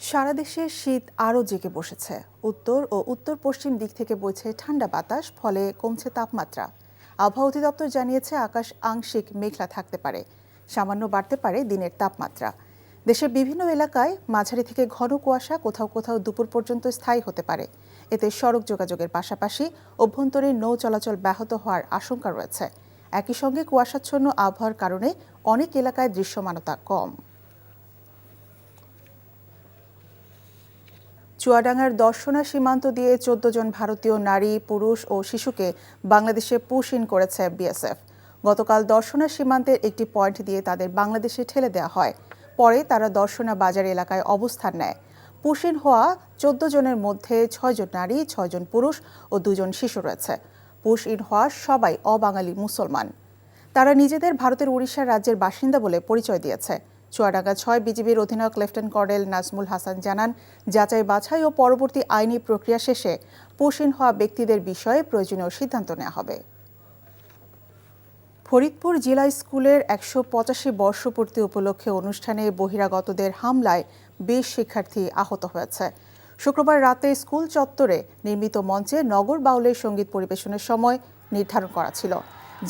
সারা দেশে শীত আরও জেঁকে বসেছে। উত্তর ও উত্তর পশ্চিম দিক থেকে বইছে ঠান্ডা বাতাস, ফলে কমছে তাপমাত্রা। আবহাওয়া অধিদপ্তর জানিয়েছে আকাশ আংশিক মেঘলা থাকতে পারে, সামান্য বাড়তে পারে দিনের তাপমাত্রা। দেশের বিভিন্ন এলাকায় মাঝারি থেকে ঘন কুয়াশা কোথাও কোথাও দুপুর পর্যন্ত স্থায়ী হতে পারে। এতে সড়ক যোগাযোগের পাশাপাশি অভ্যন্তরীণ নৌ চলাচল ব্যাহত হওয়ার আশঙ্কা রয়েছে। একই সঙ্গে কুয়াশাচ্ছন্ন আবহাওয়ার কারণে অনেক এলাকায় দৃশ্যমানতা কম। চুয়াডাঙ্গার দর্শনা সীমান্ত দিয়ে ১৪ জন ভারতীয় নারী, পুরুষ ও শিশুকে বাংলাদেশে পুশ ইন করেছে বিএসএফ। গতকাল দর্শনা সীমান্তের একটি পয়েন্ট দিয়ে তাদের বাংলাদেশে ঠেলে দেওয়া হয়। পরে তারা দর্শনা বাজার এলাকায় অবস্থান নেয়। পুশ ইন হওয়া ১৪ জনের মধ্যে ৬ জন নারী, ৬ জন পুরুষ ও ২ জন শিশু রয়েছে। পুশ ইন হওয়া সবাই অবাঙালি মুসলমান। তারা নিজেদের ভারতের উড়িষ্যা রাজ্যের বাসিন্দা বলে পরিচয় দিয়েছে। চুয়াডাঙ্গা ৬ বিজিবির অধিনায়ক লেফটেন্যান্ট কর্নেল নাজমুল হাসান জানান, যাচাই বাছাই ও পরবর্তী আইনি প্রক্রিয়া শেষে পুশ ইন হওয়া ব্যক্তিদের বিষয়ে প্রয়োজনীয় সিদ্ধান্ত নেওয়া হবে। ফরিদপুর জেলা স্কুলের ১৮৫ বর্ষপূর্তি উপলক্ষে অনুষ্ঠানে বহিরাগতদের হামলায় ২০ শিক্ষার্থী আহত হয়েছে। শুক্রবার রাতে স্কুল চত্বরে নির্মিত মঞ্চে নগর বাউলের সঙ্গীত পরিবেশনের সময় নির্ধারণ করা ছিল।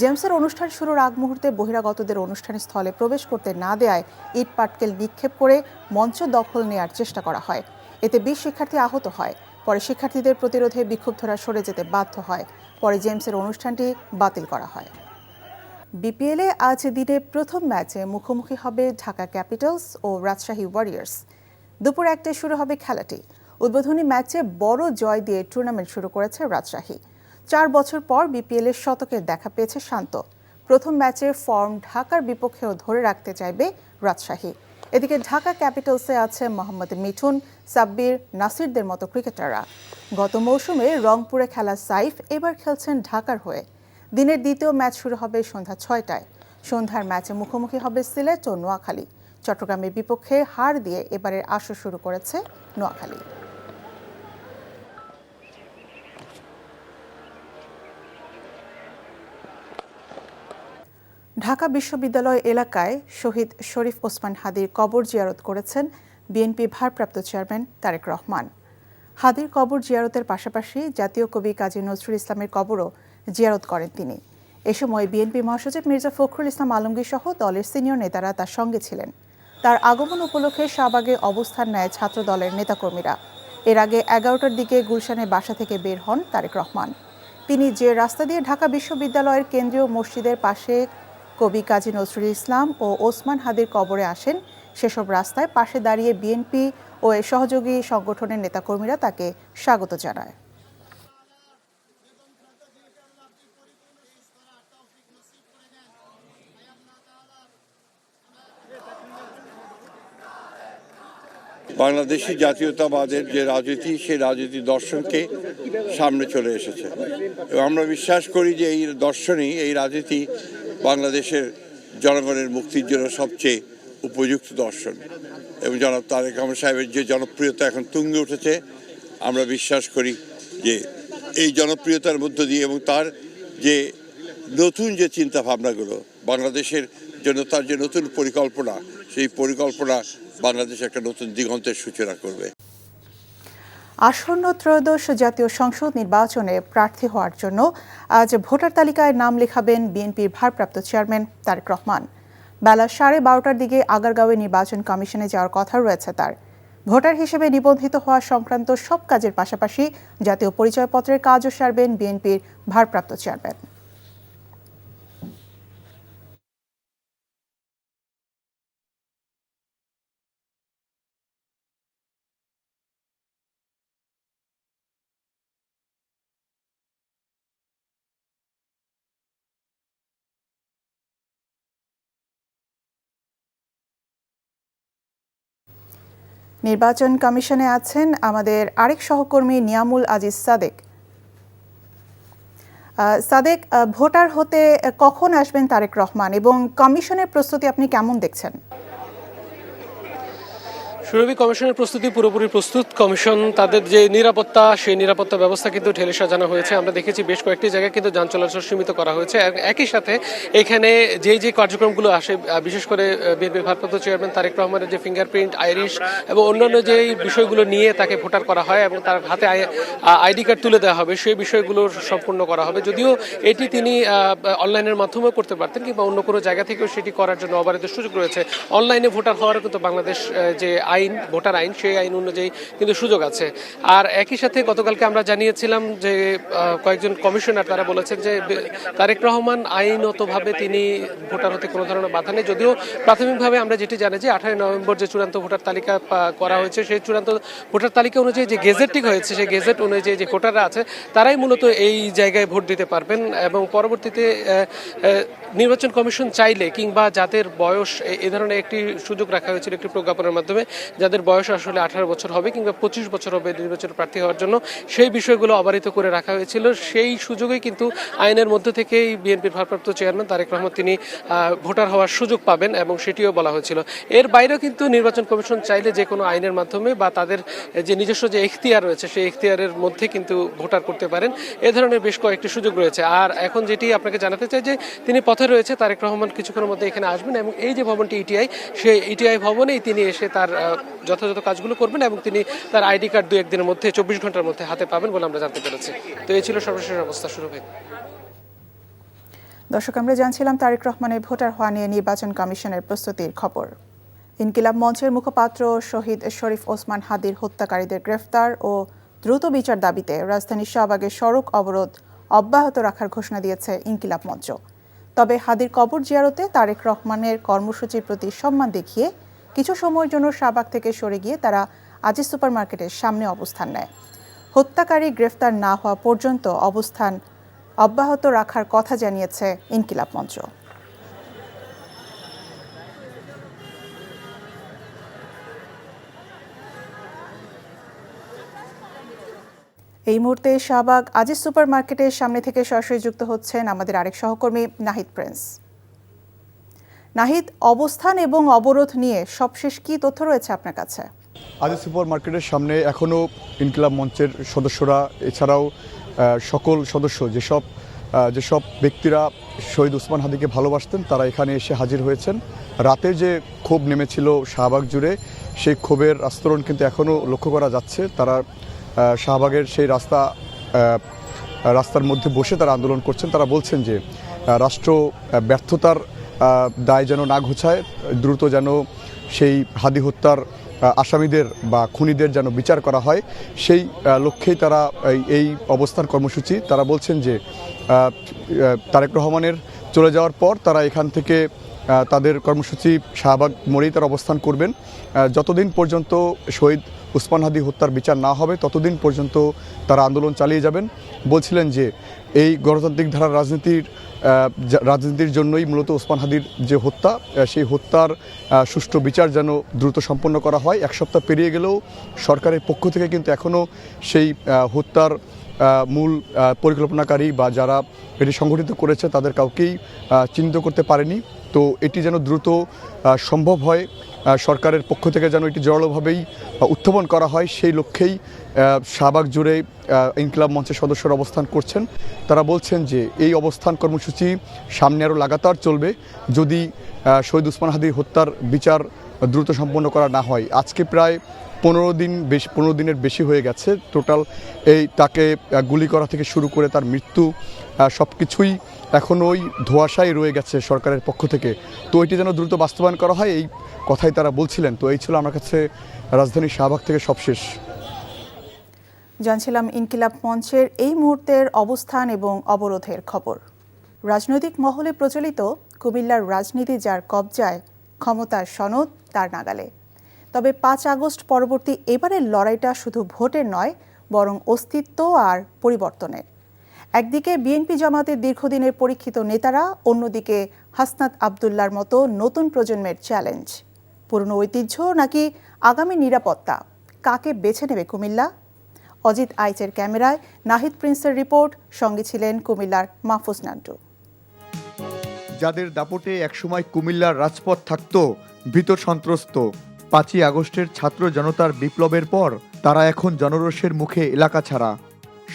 জেমসের অনুষ্ঠান শুরুর আগ মুহূর্তে বহিরাগতদের অনুষ্ঠান স্থলে প্রবেশ করতে না দেয়ায় ইট পাটকেল নিক্ষেপ করে মঞ্চ দখল নেয়ার চেষ্টা করা হয়। এতে ২০ শিক্ষার্থী আহত হয়। পরে শিক্ষার্থীদের প্রতিরোধে বিক্ষুব্ধরা সরে যেতে বাধ্য হয়। পরে জেমসের অনুষ্ঠানটি বাতিল করা হয়। বিপিএলে আজ দিনে প্রথম ম্যাচে মুখোমুখি হবে ঢাকা ক্যাপিটালস ও রাজশাহী ওয়ারিয়র্স। দুপুর ১টায় শুরু হবে খেলাটি। উদ্বোধনী ম্যাচে বড় জয় দিয়ে টুর্নামেন্ট শুরু করেছে রাজশাহী। ৪ বছর পর বিপিএলের শতকের দেখা পেয়েছে শান্ত। প্রথম ম্যাচে ফর্ম ঢাকার বিপক্ষেও ধরে রাখতে চাইবে রাজশাহী। এদিকে ঢাকা ক্যাপিটালসে আছে মোহাম্মদ মিঠুন, সাব্বির, নাসিরদের মতো ক্রিকেটাররা। গত মৌসুমে রংপুরে খেলা সাইফ এবার খেলছেন ঢাকার হয়ে। দিনের দ্বিতীয় ম্যাচ শুরু হবে সন্ধ্যা ৬টায়। সন্ধ্যার ম্যাচে মুখোমুখি হবে সিলেট ও নোয়াখালী। চট্টগ্রামের বিপক্ষে হার দিয়ে এবারের আসর শুরু করেছে নোয়াখালী। ঢাকা বিশ্ববিদ্যালয় এলাকায় শহীদ শরীফ ওসমান হাদির কবর জিয়ারত করেছেন বিএনপি ভারপ্রাপ্ত চেয়ারম্যান তারেক রহমান। হাদির কবর জিয়ারতের পাশাপাশি জাতীয় কবি কাজী নজরুল ইসলামের কবরও জিয়ারত করেন তিনি। এ সময় বিএনপি মহাসচিব মির্জা ফখরুল ইসলাম আলমগীর সহ দলের সিনিয়র নেতারা তার সঙ্গে ছিলেন। তার আগমন উপলক্ষে শাহবাগে অবস্থান নেয় ছাত্র দলের নেতাকর্মীরা। এর আগে ১১টার দিকে গুলশানের বাসা থেকে বের হন তারেক রহমান। তিনি যে রাস্তা দিয়ে ঢাকা বিশ্ববিদ্যালয়ের কেন্দ্রীয় মসজিদের পাশে কবি কাজী নজরুল ইসলাম ও ওসমান হাদির কবরে আসেন, সেসব রাস্তায় পাশে দাঁড়িয়ে বিএনপি ও এর সহযোগী সংগঠনের নেতাকর্মীরা তাকে স্বাগত জানায়। বাংলাদেশি জাতীয়তাবাদের যে রাজনীতি, সেই রাজনীতি দর্শনকে সামনে চলে এসেছে এবং আমরা বিশ্বাস করি যে এই দর্শনই, এই রাজনীতি বাংলাদেশের জনগণের মুক্তির জন্য সবচেয়ে উপযুক্ত দর্শন। এবং জনাব তারেক রহমান সাহেবের যে জনপ্রিয়তা এখন তুঙ্গে উঠেছে, আমরা বিশ্বাস করি যে এই জনপ্রিয়তার মধ্য দিয়ে এবং তার যে নতুন যে চিন্তা ভাবনাগুলো, বাংলাদেশের জন্য তার যে নতুন পরিকল্পনা, সেই পরিকল্পনা বাংলাদেশ একটা নতুন দিগন্তের সূচনা করবে। আসন্ন ত্রয়োদশ জাতীয় সংসদ নির্বাচনে প্রার্থী হওয়ার জন্য আজ ভোটার তালিকায় নাম লেখাবেন বিএনপির ভারপ্রাপ্ত চেয়ারম্যান তারেক রহমান। বেলা 12:30টার দিকে আগারগাঁওয়ে নির্বাচন কমিশনে যাওয়ার কথা রয়েছে তার। ভোটার হিসেবে নিবন্ধিত হওয়া সংক্রান্ত সব কাজের পাশাপাশি জাতীয় পরিচয়পত্রের কাজও সারবেন বিএনপির ভারপ্রাপ্ত চেয়ারম্যান। নির্বাচন কমিশনে আছেন আমাদের আরেক সহকর্মী নিয়ামুল আজিজ সাদেক। সাদেক, ভোটার হতে কখন আসবেন তারেক রহমান এবং কমিশনের প্রস্তুতি আপনি কেমন দেখছেন? সুরভি, কমিশনের প্রস্তুতি পুরোপুরি প্রস্তুত। কমিশন তাদের যে নিরাপত্তা, সেই নিরাপত্তা ব্যবস্থা কিন্তু ঢেলে সাজানো হয়েছে। আমরা দেখেছি বেশ কয়েকটি জায়গায় কিন্তু যান চলাচল সীমিত করা হয়েছে। একই সাথে এখানে যে কার্যক্রমগুলো আসে, বিশেষ করে বিএনপির ভারপ্রাপ্ত চেয়ারম্যান তারেক রহমানের যে ফিঙ্গারপ্রিন্ট, আইরিশ এবং অন্যান্য যে বিষয়গুলো নিয়ে তাকে ভোটার করা হয় এবং তার হাতে আইডি কার্ড তুলে দেওয়া হবে, সেই বিষয়গুলো সম্পূর্ণ করা হবে। যদিও এটি তিনি অনলাইনের মাধ্যমেও করতে পারতেন কিংবা অন্য কোনো জায়গা থেকেও সেটি করার জন্য অবারিত সুযোগ রয়েছে। অনলাইনে ভোটার হওয়ারও কিন্তু বাংলাদেশ যে আইন, ভোটার আইন, সেই আইন অনুযায়ী কিন্তু সুযোগ আছে। আর একই সাথে গতকালকে আমরা জানিয়েছিলাম যে কয়েকজন কমিশনার তারা বলেছেন যে তারেক রহমান আইনতভাবে তিনি ভোটার হতে কোনো ধরনের বাধা নেই। যদিও প্রাথমিকভাবে আমরা যেটি জানি যে 18 নভেম্বর যে চূড়ান্ত ভোটার তালিকা করা হয়েছে, সেই চূড়ান্ত ভোটার তালিকা অনুযায়ী যে গেজেটটি হয়েছে, সেই গেজেট অনুযায়ী যে ভোটাররা আছে তারাই মূলত এই জায়গায় ভোট দিতে পারবেন। এবং পরবর্তীতে নির্বাচন কমিশন চাইলে কিংবা যাদের বয়স, এ ধরনের একটি সুযোগ রাখা হয়েছিল একটি প্রজ্ঞাপনের মাধ্যমে, যাদের বয়স আসলে 18 বছর হবে কিংবা 25 বছর হবে নির্বাচন প্রার্থী হওয়ার জন্য, সেই বিষয়গুলো অবারিত করে রাখা হয়েছিল। সেই সুযোগেই কিন্তু আইনের মধ্যে থেকেই বিএনপির ভারপ্রাপ্ত চেয়ারম্যান তারেক রহমান তিনি ভোটার হওয়ার সুযোগ পাবেন এবং সেটিও বলা হয়েছিল। এর বাইরেও কিন্তু নির্বাচন কমিশন চাইলে যে কোনো আইনের মাধ্যমে বা তাদের যে নিজস্ব যে এখতিয়ার রয়েছে, সেই এখতিয়ারের মধ্যে কিন্তু ভোটার করতে পারেন। এ ধরনের বেশ কয়েকটি সুযোগ রয়েছে। আর এখন যেটি আপনাকে জানাতে চাই যে তিনি পথে রয়েছে, তারেক রহমান কিছুক্ষণের মধ্যে এখানে আসবেন এবং এই যে ভবনটি ইটিআই, সেই ইটিআই ভবনেই তিনি এসে তার যথাযথ কাজগুলো করবেন এবং তিনি তার আইডি কার্ড 2-1 দিনের মধ্যে, 24 ঘন্টার মধ্যে হাতে পাবেন বলে আমরা জানতে পেরেছি। তো এই ছিল সর্বশেষ অবস্থা। শুরু হয়। দর্শক, আমরা জানছিলাম তারেক রহমানের ভোটার হওয়া নিয়ে নির্বাচন কমিশনের প্রস্তুতির খবর। ইনকিলাব মঞ্চের মুখপাত্র শহীদ শরীফ ওসমান হাদির হত্যাকারীদের গ্রেফতার ও দ্রুত বিচার দাবিতে রাজধানীর শাহবাগের সড়ক অবরোধ অব্যাহত রাখার ঘোষণা দিয়েছে ইনকিলাব মঞ্চ। তবে হাদির কবর জিয়ারতে তারেক রহমানের কর্মসূচির প্রতি সম্মান দেখিয়ে কিছু সময়ের জন্য শাহবাগ থেকে সরে গিয়ে তারা আজিজ সুপারমার্কেটের সামনে অবস্থান নেয়। হত্যাকারী গ্রেফতার না হওয়া পর্যন্ত অবস্থান অব্যাহত রাখার কথা জানিয়েছে ইনকিলাব মঞ্চ। এই মুহূর্তে শাহবাগ আজিজ সুপারমার্কেটের সামনে থেকে সরাসরি যুক্ত হচ্ছেন আমাদের আরেক সহকর্মী নাহিদ প্রিন্স। নাহিদ, অবস্থান এবং অবরোধ নিয়ে সবশেষ কি তথ্য রয়েছে আপনার কাছে? আজিজ সুপার মার্কেটের সামনে এখনও ইনকিলাব মঞ্চের সদস্যরা, এছাড়াও সকল সদস্য, যেসব ব্যক্তিরা শহীদ ওসমান হাদিকে ভালোবাসতেন, তারা এখানে এসে হাজির হয়েছেন। রাতে যে ক্ষোভ নেমেছিল শাহবাগ জুড়ে, সেই ক্ষোভের আস্তরণ কিন্তু এখনও লক্ষ্য করা যাচ্ছে। তারা শাহবাগের সেই রাস্তার মধ্যে বসে তারা আন্দোলন করছেন। তারা বলছেন যে রাষ্ট্র ব্যর্থতার দায় যেন না ঘোচায়, দ্রুত যেন সেই হাদি হত্যার আসামিদের বা খুনিদের যেন বিচার করা হয়, সেই লক্ষ্যেই তারা এই অবস্থান কর্মসূচি। তারা বলছেন যে তারেক রহমানের চলে যাওয়ার পর তারা এখান থেকে তাদের কর্মসূচি শাহবাগ মোড়েই তারা অবস্থান করবেন। যতদিন পর্যন্ত শহীদ ওসমান হাদি হত্যার বিচার না হবে ততদিন পর্যন্ত তারা আন্দোলন চালিয়ে যাবেন। বলছিলেন যে এই গণতান্ত্রিক ধারার রাজনীতির জন্যই মূলত ওসমান হাদির যে হত্যা, সেই হত্যার সুষ্ঠু বিচার যেন দ্রুত সম্পন্ন করা হয়। 1 সপ্তাহ পেরিয়ে গেলেও সরকারের পক্ষ থেকে কিন্তু এখনও সেই হত্যার মূল পরিকল্পনাকারী বা যারা এটি সংগঠিত করেছে তাদের কাউকেই চিহ্নিত করতে পারেনি। তো এটি যেন দ্রুত সম্ভব হয়, সরকারের পক্ষ থেকে যেন এটি জোরালোভাবেই উত্থাপন করা হয়, সেই লক্ষ্যেই শাহবাগ জুড়ে ইনকিলাব মঞ্চের সদস্যরা অবস্থান করছেন। তারা বলছেন যে এই অবস্থান কর্মসূচি সামনে আরও লাগাতার চলবে যদি শহীদ ওসমান হাদির হত্যার বিচার দ্রুত সম্পন্ন করা না হয়। আজকে প্রায় 15 দিনের বেশি হয়ে গেছে টোটাল। তাকে গুলি করা থেকে শুরু করে তার মৃত্যু, সব কিছুই এখনও ওই ধোঁয়াশায় রয়ে গেছে সরকারের পক্ষ থেকে। তো এটি যেন দ্রুত বাস্তবায়ন করা হয়, এই কথাই তারা বলছিলেন। তো এই ছিল আমার কাছে রাজধানীর শাহবাগ থেকে সবশেষ। জানছিলাম ইনকিলাব মঞ্চের এই মুহূর্তের অবস্থান এবং অবরোধের খবর। রাজনৈতিক মহলে প্রচলিত কুমিল্লার রাজনীতি যার কবজায়, ক্ষমতার সনদ তার নাগালে। তবে 5 আগস্ট পরবর্তী এবারের লড়াইটা শুধু ভোটের নয়, বরং অস্তিত্ব আর পরিবর্তনের। একদিকে বিএনপি জামাতের দীর্ঘদিনের পরীক্ষিত নেতারা, অন্যদিকে হাসনাত আবদুল্লার মতো নতুন প্রজন্মের চ্যালেঞ্জ। পুরনো ঐতিহ্য নাকি আগামী নিরাপত্তা, কাকে বেছে নেবে কুমিল্লা? অজিত আইচের ক্যামেরায় নাহিদ প্রিন্সের রিপোর্ট, সঙ্গে ছিলেন কুমিল্লার মাহফুজ নান্টু। যাদের দাপটে একসময় কুমিল্লার রাজপথ থাকতো ভীত সন্ত্রস্ত, 5ই আগস্টের ছাত্র জনতার বিপ্লবের পর তারা এখন জনরোষের মুখে এলাকা ছাড়া।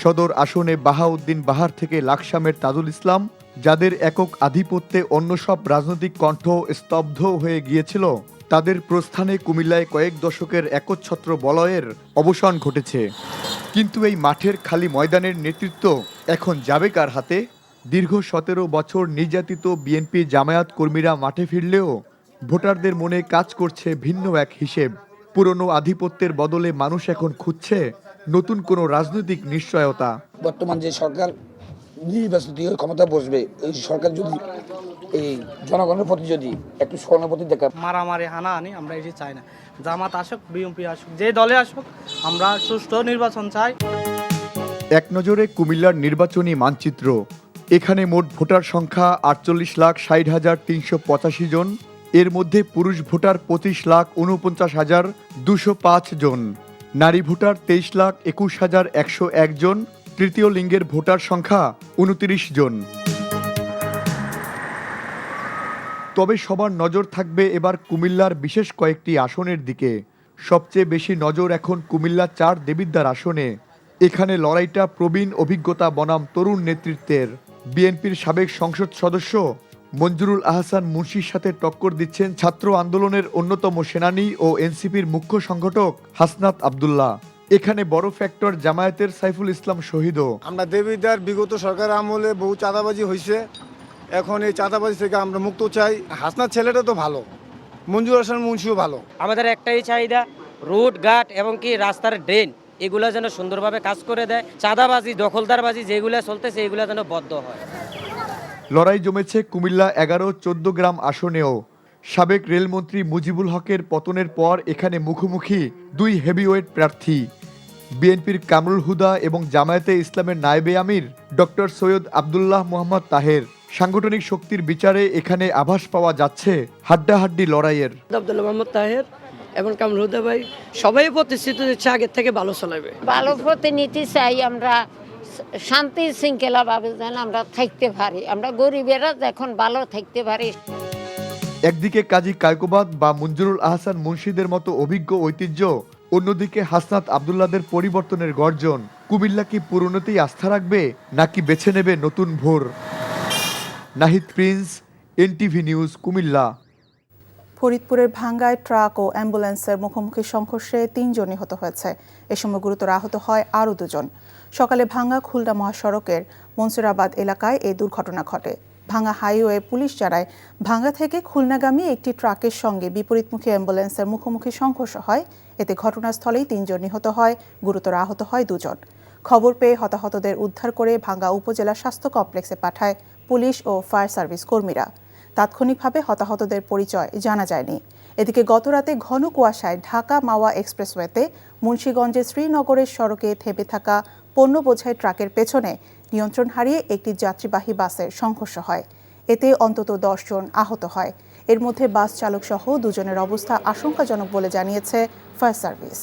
সদর আসনে বাহাউদ্দিন বাহার থেকে লাকসামের তাজুল ইসলাম, যাদের একক আধিপত্যে অন্য সব রাজনৈতিক কণ্ঠ স্তব্ধ হয়ে গিয়েছিল, তাদের প্রস্থানে কুমিল্লায় কয়েক দশকের একচ্ছত্র বলয়ের অবসান ঘটেছে। কিন্তু এই মাঠের খালি ময়দানের নেতৃত্ব এখন যাবে কার হাতে? দীর্ঘ 17 বছর নির্যাতিত বিএনপি জামায়াত কর্মীরা মাঠে ফিরলেও ভোটারদের মনে কাজ করছে ভিন্ন এক হিসেব। পুরনো আধিপত্যের বদলে মানুষ এখন খুঁজছে নতুন কোনো রাজনৈতিক নিশ্চয়তা। বর্তমান যে সরকার নির্বাচিত হয়ে ক্ষমতা বসবে, এই সরকার যদি এই জনগণের প্রতি যদি একটু সহানুভূতি দেখায়। মারামারি হানাহানি আমরা এটি চাই না। জামাত আসুক, বিএনপি আসুক, যে দলে আসুক, আমরা সুষ্ঠু নির্বাচন চাই। এক নজরে কুমিল্লার নির্বাচনী মানচিত্র। এখানে মোট ভোটার সংখ্যা 48,60,385 জন। এর মধ্যে পুরুষ ভোটার 25,49,205 জন, নারী ভোটার 23,21,101 জন, তৃতীয় লিঙ্গের ভোটার সংখ্যা 29 জন। তবে সবার নজর থাকবে এবার কুমিল্লার বিশেষ কয়েকটি আসনের দিকে। সবচেয়ে বেশি নজর এখন কুমিল্লা 4 দেবিদ্বার আসনে। এখানে লড়াইটা প্রবীণ অভিজ্ঞতা বনাম তরুণ নেতৃত্বের। বিএনপির সাবেক সংসদ সদস্য মঞ্জুরুল আহসান মুন্সির সাথে টক্কর দিচ্ছেন ছাত্র আন্দোলনের অন্যতম সেনানী ও এনসিপির মুখ্য সংগঠক হাসনাত আব্দুল্লাহ। এখানে বড় ফ্যাক্টর জামায়াতের সাইফুল ইসলাম শহীদও। আমরা দেবিদ্বার বিগত সরকার আমলে বহু চাঁদাবাজি হয়েছে, এখন এই চাঁদাবাজি থেকে আমরা মুক্ত চাই। হাসনাত ছেলেটা তো ভালো, মঞ্জুর হাসান মুন্সিও ভালো। আমাদের একটাই চাহিদা, রোড ঘাট এবং কি রাস্তার ড্রেন এগুলো যেন সুন্দরভাবে কাজ করে দেয়। চাঁদাবাজি, দখলদারবাজি যেগুলো চলতেছে এগুলো যেন বন্ধ হয়। লড়াই জমেছে কুমিল্লা 11-14 গ্রাম আসনেও। সাবেক রেলমন্ত্রী মুজিবুল হকের পতনের পর এখানে মুখোমুখি দুই হেভিওয়েট প্রার্থী, বিএনপির কামরুল হুদা এবং জামায়াতে ইসলামের নায়েবে আমির ডক্টর সৈয়দ আবদুল্লাহ মোহাম্মদ তাহের। সাংগঠনিক শক্তির বিচারে এখানে আভাস পাওয়া যাচ্ছে হাড্ডাহাড্ডি লড়াইয়ের। আবদুল্লাহ মোহাম্মদ তাহের এবং কামরুল হুদা ভাই সবাই প্রতিশ্রুতি দিচ্ছে আগের থেকে ভালো চলাবে। ভালো প্রতিনিধি চাই, আমরা শান্তি শৃঙ্খলা ভাবে যেন আমরা থাকতে পারি, আমরা গরিবেরা এখন ভালো থাকতে পারি। একদিকে কাজী কায়কোবাদ বা মঞ্জুরুল আহসান মুন্সিদের মতো অভিজ্ঞ ঐতিহ্য, অন্যদিকে হাসনাত আব্দুল্লাহদের পরিবর্তনের গর্জন। কুমিল্লা কি পুরনোতেই আস্থা রাখবে নাকি বেছে নেবে নতুন ভোর? Nahid Prince, NTV news, Comilla. ফরিদপুরের ভাঙ্গায় ট্রাক ও অ্যাম্বুলেন্সের মুখোমুখি সংঘর্ষে 3 জন নিহত হয়েছে। এ সময় গুরুতর আহত হয় আরও 2 জন। সকালে ভাঙ্গা খুলনা মহাসড়কের মনসুরাবাদ এলাকায় এই দুর্ঘটনা ঘটে। ভাঙ্গা হাইওয়ে পুলিশ জানায়, ভাঙ্গা থেকে খুলনাগামী একটি ট্রাকের সঙ্গে বিপরীতমুখী অ্যাম্বুলেন্সের মুখোমুখি সংঘর্ষ হয়। এতে ঘটনাস্থলেই 3 জন নিহত হয়, গুরুতর আহত হয় 2 জন। খবর পেয়ে হতাহতদের উদ্ধার করে ভাঙ্গা উপজেলা স্বাস্থ্য কমপ্লেক্সে পাঠায় পুলিশ ও ফায়ার সার্ভিস কর্মীরা। তাৎক্ষণিকভাবে হতাহতদের পরিচয় জানা যায়নি। এদিকে গতরাতে ঘন কুয়াশায় ঢাকা মাওয়া এক্সপ্রেসওয়েতে মুন্সিগঞ্জের শ্রীনগরের সড়কে থেমে থাকা পণ্য বোঝাই ট্রাকের পেছনে নিয়ন্ত্রণ হারিয়ে একটি যাত্রীবাহী বাসের সংঘর্ষ হয়। এতে অন্তত 10 জন আহত হয়। এর মধ্যে বাস চালক সহ 2 জনের অবস্থা আশঙ্কাজনক বলে জানিয়েছে ফায়ার সার্ভিস।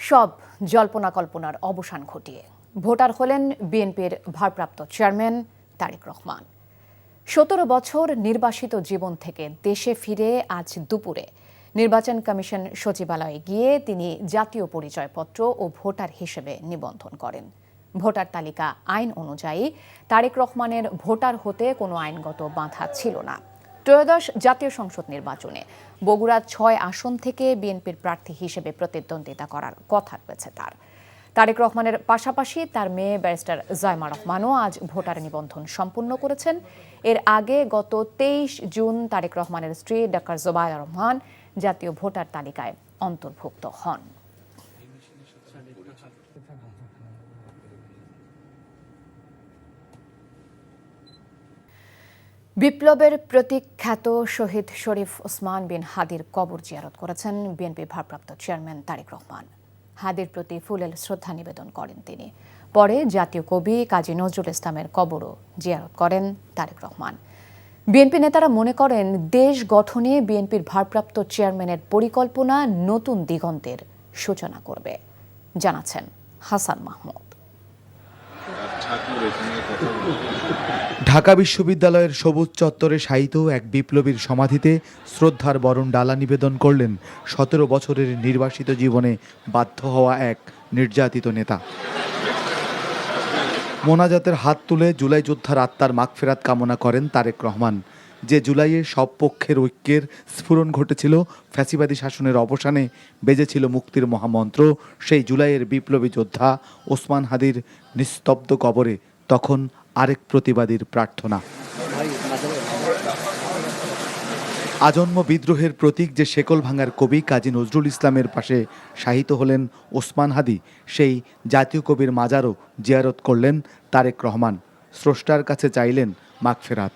সব জল্পনা কল্পনার অবসান ঘটিয়ে ভোটার হলেন বিএনপির ভারপ্রাপ্ত চেয়ারম্যান তারেক রহমান। 17 বছর নির্বাসিত জীবন থেকে দেশে ফিরে আজ দুপুরে নির্বাচন কমিশন সচিবালয়ে গিয়ে তিনি জাতীয় পরিচয়পত্র ও ভোটার হিসেবে নিবন্ধন করেন। ভোটার তালিকা আইন অনুযায়ী তারেক রহমানের ভোটার হতে কোনো আইনগত বাধা ছিল না। ত্রয়োদশ জাতীয় সংসদ নির্বাচনে বগুড়া 6 আসন থেকে বিএনপির প্রার্থী হিসেবে প্রতিদ্বন্দ্বিতা করার কথা রয়েছে তার। তারেক রহমানের পাশাপাশি তার মেয়ে ব্যারিস্টার জাইমা রহমানও আজ ভোটার নিবন্ধন সম্পূর্ণ করেছেন। এর আগে গত 23 জুন তারেক রহমানের স্ত্রী ডাক্তার জোবায়া রহমান জাতীয় ভোটার তালিকায় অন্তর্ভুক্ত হন। বিপ্লবের প্রতীক খ্যাত শহীদ শরীফ ওসমান বিন হাদির কবর জিয়ারত করেছেন বিএনপি ভারপ্রাপ্ত চেয়ারম্যান তারেক রহমান। হাদির প্রতি ফুলেল শ্রদ্ধা নিবেদন করেন তিনি। পরে জাতীয় কবি কাজী নজরুল ইসলামের কবরও জিয়ারত করেন তারেক রহমান। বিএনপি নেতারা মনে করেন দেশ গঠনে বিএনপির ভারপ্রাপ্ত চেয়ারম্যানের পরিকল্পনা নতুন দিগন্তের সূচনা করবে, জানাচ্ছেন হাসান মাহমুদ। ঢাকা বিশ্ববিদ্যালয়ের সবুজ চত্বরে শায়িত এক বিপ্লবীর সমাধিতে শ্রদ্ধার বরণ ডালা নিবেদন করলেন ১৭ বছরের নির্বাসিত জীবনে বাধ্য হওয়া এক নির্যাতিত নেতা। মোনাজাতের হাত তুলে জুলাই যোদ্ধার আত্মার মাগফিরাত কামনা করেন তারেক রহমান। যে জুলাইয়ে সব পক্ষের ঐক্যের স্ফুরণ ঘটেছিল, ফ্যাসিবাদী শাসনের অবসানে বেজেছিল মুক্তির মহামন্ত্র, সেই জুলাইয়ের বিপ্লবী যোদ্ধা ওসমান হাদির নিস্তব্ধ কবরে তখন আরেক প্রতিবাদীর প্রার্থনা। আজন্ম বিদ্রোহের প্রতীক যে শেকল ভাঙার কবি কাজী নজরুল ইসলামের পাশে শায়িত হলেন ওসমান হাদি, সেই জাতীয় কবির মাজারও জিয়ারত করলেন তারেক রহমান। স্রষ্টার কাছে চাইলেন মাগফিরাত।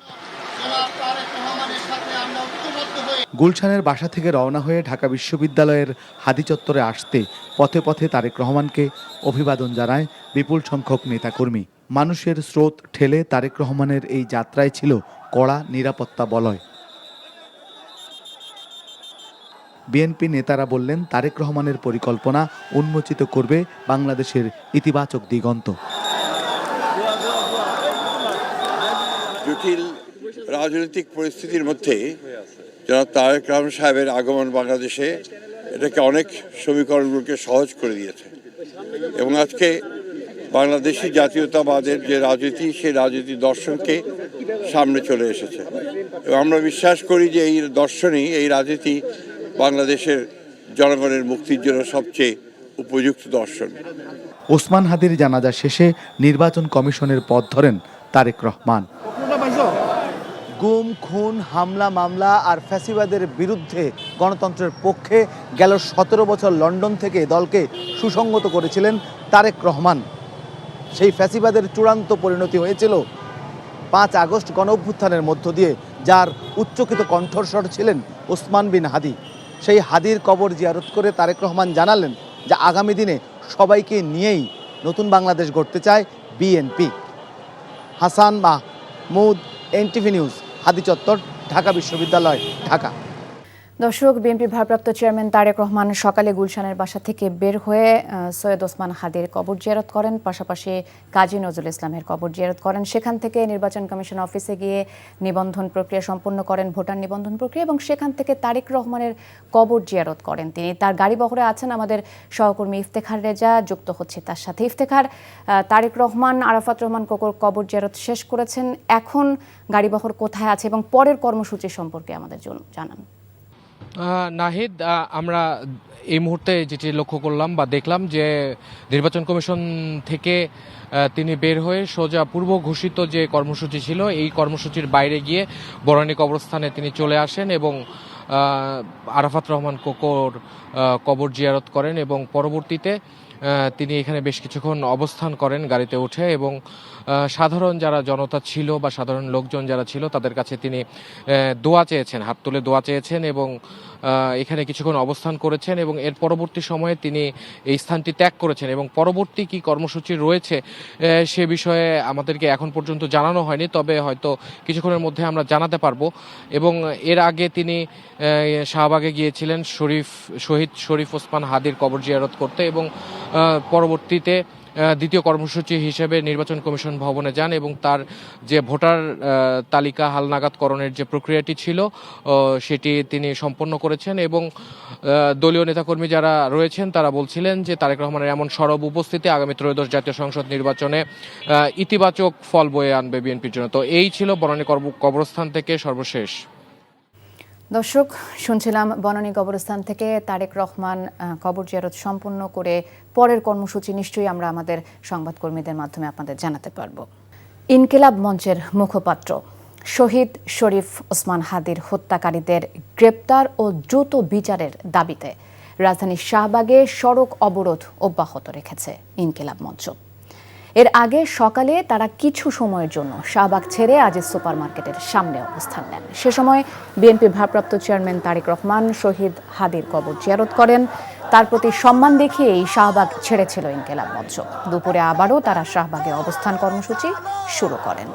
গুলশানের বাসা থেকে রওনা হয়ে ঢাকা বিশ্ববিদ্যালয়ের হাদি চত্বরে আসতে পথে পথে তারেক রহমানকে অভিবাদন জানায় বিপুল সংখ্যক নেতাকর্মী। মানুষের স্রোত ঠেলে তারেক রহমানের এই যাত্রায় ছিল কড়া নিরাপত্তা বলয়। বিএনপি নেতারা বললেন, তারেক রহমানের পরিকল্পনা উন্মোচিত করবে বাংলাদেশের ইতিবাচক দিগন্ত। জটিল রাজনৈতিক পরিস্থিতির মধ্যে জনাব তারেক রহমান সাহেবের আগমন বাংলাদেশে এটাকে অনেক সমীকরণগুলোকে সহজ করে দিয়েছে এবং আজকে বাংলাদেশি জাতীয়তাবাদের যে রাজনীতি, সেই রাজনীতি দর্শনকে সামনে চলে এসেছে এবং আমরা বিশ্বাস করি যে এই দর্শনই, এই রাজনীতি বাংলাদেশের জনগণের মুক্তির জন্য সবচেয়ে উপযুক্ত দর্শন। ওসমান হাদির জানাজা শেষে নির্বাচন কমিশনের পথ ধরেন তারেক রহমান। গুম, খুন, হামলা, মামলা আর ফ্যাসিবাদের বিরুদ্ধে গণতন্ত্রের পক্ষে গেল ১৭ বছর লন্ডন থেকে দলকে সুসংগত করেছিলেন তারেক রহমান। সেই ফ্যাসিবাদের চূড়ান্ত পরিণতি হয়েছিল ৫ আগস্ট গণঅভ্যুত্থানের মধ্য দিয়ে, যার উচ্চকিত কণ্ঠস্বর ছিলেন ওসমান বিন হাদি। সেই হাদির কবর জিয়ারত করে তারেক রহমান জানালেন যে আগামী দিনে সবাইকে নিয়েই নতুন বাংলাদেশ গড়তে চায় বিএনপি। হাসান মাহমুদ, এনটিভি নিউজ, হাদি চত্বর, ঢাকা বিশ্ববিদ্যালয়, ঢাকা। দর্শক, বিএনপি ভারপ্রাপ্ত চেয়ারম্যান তারেক রহমান সকালে গুলশানের বাসা থেকে বের হয়ে সৈয়দ ওসমান হাদির কবর জিয়ারত করেন, পাশাপাশি কাজী নজরুল ইসলামের কবর জিয়ারত করেন। সেখান থেকে নির্বাচন কমিশন অফিসে গিয়ে নিবন্ধন প্রক্রিয়া সম্পন্ন করেন, ভোটার নিবন্ধন প্রক্রিয়া, এবং সেখান থেকে তারেক রহমানের কবর জিয়ারত করেন তিনি। তার গাড়ি বহরে আছেন আমাদের সহকর্মী ইফতেখার রেজা, যুক্ত হচ্ছে তার সাথে। ইফতেখার, তারেক রহমান, আরাফাত রহমান কোকোর কবর জিয়ারত শেষ করেছেন, এখন গাড়ি বহর কোথায় আছে এবং পরের কর্মসূচি সম্পর্কে আমাদের জানান। নাহিদ, আমরা এই মুহূর্তে যেটি লক্ষ্য করলাম বা দেখলাম যে নির্বাচন কমিশন থেকে তিনি বের হয়ে সোজা পূর্ব ঘোষিত যে কর্মসূচি ছিল, এই কর্মসূচির বাইরে গিয়ে বরানী কবরস্থানে তিনি চলে আসেন এবং আরাফাত রহমান কোকোর কবর জিয়ারত করেন এবং পরবর্তীতে তিনি এখানে বেশ কিছুক্ষণ অবস্থান করেন গাড়িতে উঠে এবং সাধারণ যারা জনতা ছিল বা সাধারণ লোকজন যারা ছিল তাদের কাছে তিনি দোয়া চেয়েছেন, হাত তুলে দোয়া চেয়েছেন এবং এখানে কিছুক্ষণ অবস্থান করেছেন এবং এর পরবর্তী সময়ে তিনি এই স্থানটি ত্যাগ করেছেন এবং পরবর্তী কি কর্মসূচি রয়েছে সে বিষয়ে আমাদেরকে এখন পর্যন্ত জানানো হয়নি, তবে হয়তো কিছুক্ষণের মধ্যে আমরা জানাতে পারবো। এবং এর আগে তিনি শাহবাগে গিয়েছিলেন শহীদ শরীফ ওসমান হাদির কবর জিয়ারত করতে এবং পরবর্তীতে দ্বিতীয় কর্মসূচি হিসেবে নির্বাচন কমিশন ভবনে যান এবং তার যে ভোটার তালিকা হালনাগাদকরণের যে প্রক্রিয়াটি ছিল সেটি তিনি সম্পন্ন করেছেন এবং দলীয় নেতাকর্মী যারা রয়েছেন তারা বলছিলেন যে তারেক রহমানের এমন সরব উপস্থিতি আগামী ত্রয়োদশ জাতীয় সংসদ নির্বাচনে ইতিবাচক ফল বয়ে আনবে বিএনপির জন্য। তো এই ছিল বনানী কবরস্থান থেকে সর্বশেষ। দর্শক, শুনছিলাম বনানী কবরস্থান থেকে তারেক রহমান কবর জিয়ারত সম্পন্ন করে পরের কর্মসূচি নিশ্চয়ই আমরা আমাদের সংবাদকর্মীদের মাধ্যমে আপনাদের জানাতে পারব। ইনকিলাব মঞ্চের মুখপাত্র শহীদ শরীফ ওসমান হাদির হত্যাকারীদের গ্রেপ্তার ও দ্রুত বিচারের দাবিতে রাজধানীর শাহবাগে সড়ক অবরোধ অব্যাহত রেখেছে ইনকিলাব মঞ্চ। এর আগে সকালে তারা কিছু সময়ের জন্য শাহবাগ ছেড়ে আজিজ সুপার মার্কেটের সামনে অবস্থান নেন। সে সময় বিএনপির ভারপ্রাপ্ত চেয়ারম্যান তারেক রহমান শহীদ হাদির কবর জিয়ারত করেন। তার প্রতি সম্মান দেখিয়েই শাহবাগ ছেড়েছিল ইনকিলাব মঞ্চ। দুপুরে আবারও তারা শাহবাগে অবস্থান কর্মসূচি শুরু করেন।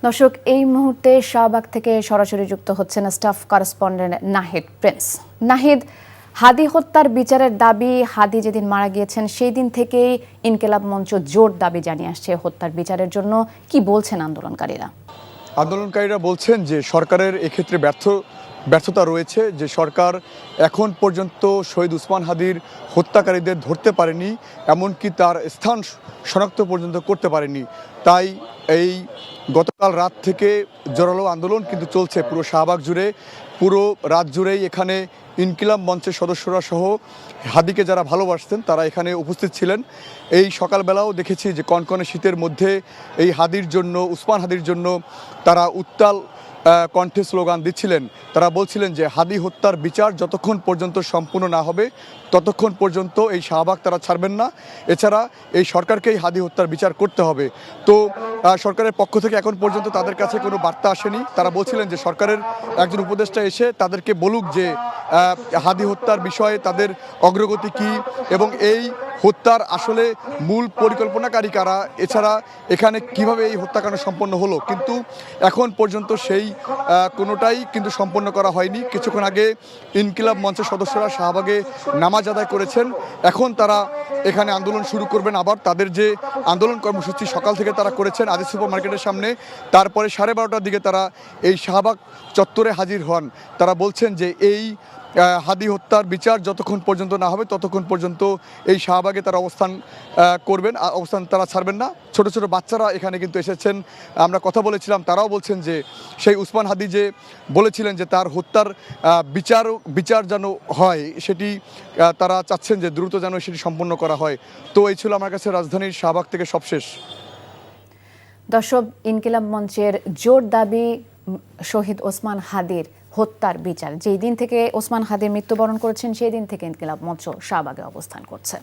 দর্শক, এই মুহূর্তে শাহবাগ থেকে সরাসরি যুক্ত হচ্ছেন স্টাফ করেসপন্ডেন্ট নাহিদ প্রিন্স। নাহিদ, হাদি হত্যার বিচারের দাবি, হাদি যেদিন মারা গিয়েছেন সেই দিন থেকেই ইনকিলাব মঞ্চ জোর দাবি জানিয়ে আসছে হত্যার বিচারের জন্য। কি বলছেন আন্দোলনকারীরা? আন্দোলনকারীরা বলছেন যে সরকারের এক্ষেত্রে ব্যর্থতা রয়েছে, যে সরকার এখন পর্যন্ত শহীদ উসমান হাদির হত্যাকারীদের ধরতে পারেনি, এমনকি তার স্থান শনাক্ত পর্যন্ত করতে পারেনি। তাই এই গতকাল রাত থেকে জোরালো আন্দোলন কিন্তু চলছে পুরো শাহবাগ জুড়ে, পুরো রাত জুড়েই এখানে ইনকিলাব মঞ্চের সদস্যরা সহ হাদিকে যারা ভালোবাসতেন তারা এখানে উপস্থিত ছিলেন। এই সকালবেলাও দেখেছি যে কনকনে শীতের মধ্যে এই হাদির জন্য, উসমান হাদির জন্য তারা উত্তাল কণ্ঠে স্লোগান দিচ্ছিলেন। তারা বলছিলেন যে হাদি হত্যার বিচার যতক্ষণ পর্যন্ত সম্পূর্ণ না হবে ততক্ষণ পর্যন্ত এই শাহবাগ তারা ছাড়বেন না। এছাড়া এই সরকারকেই হাদি হত্যার বিচার করতে হবে। তো সরকারের পক্ষ থেকে এখন পর্যন্ত তাদের কাছে কোনো বার্তা আসেনি। তারা বলছিলেন যে সরকারের একজন উপদেষ্টা এসে তাদেরকে বলুক যে হাদি হত্যার বিষয়ে তাদের অগ্রগতি কী এবং এই হত্যার আসলে মূল পরিকল্পনাকারী কারা, এছাড়া এখানে কিভাবে এই হত্যাকাণ্ড সম্পন্ন হলো। কিন্তু এখন পর্যন্ত সেই কোনোটাই কিন্তু সম্পন্ন করা হয়নি। কিছুক্ষণ আগে ইনকিলাব মঞ্চের সদস্যরা শাহবাগে নামাজ আদায় করেছেন। এখন তারা এখানে আন্দোলন শুরু করবেন আবার। তাদের যে আন্দোলন কর্মসূচি সকাল থেকে তারা করেছেন আদি সুপার মার্কেটের সামনে, তারপরে 12:30টার দিকে তারা এই শাহবাগ চত্বরে হাজির হন। তারা বলছেন যে এই হাদি হত্যার বিচার যতক্ষণ পর্যন্ত না হবে ততক্ষণ পর্যন্ত এই শাহবাগে তারা অবস্থান করবেন, অবস্থান তারা ছাড়বেন না। ছোট ছোট বাচ্চারা এখানে কিন্তু এসেছেন, আমরা কথা বলেছিলাম, তারাও বলছেন যে সেই উসমান হাদি যে বলেছিলেন যে তার হত্যার বিচার যেন হয়, সেটি তারা চাচ্ছেন যে দ্রুত যেন সেটি সম্পন্ন করা হয়। তো এই ছিল আমার কাছে রাজধানীর শাহবাগ থেকে সবশেষ। দর্শক, ইনকিলাব মঞ্চের জোর দাবি শহীদ ওসমান হাদির হত্যার বিচার। যেই দিন থেকে ওসমান হাদির মৃত্যুবরণ করেছেন সেই দিন থেকে ইনকিলাব মঞ্চ শাহবাগে অবস্থান করছে।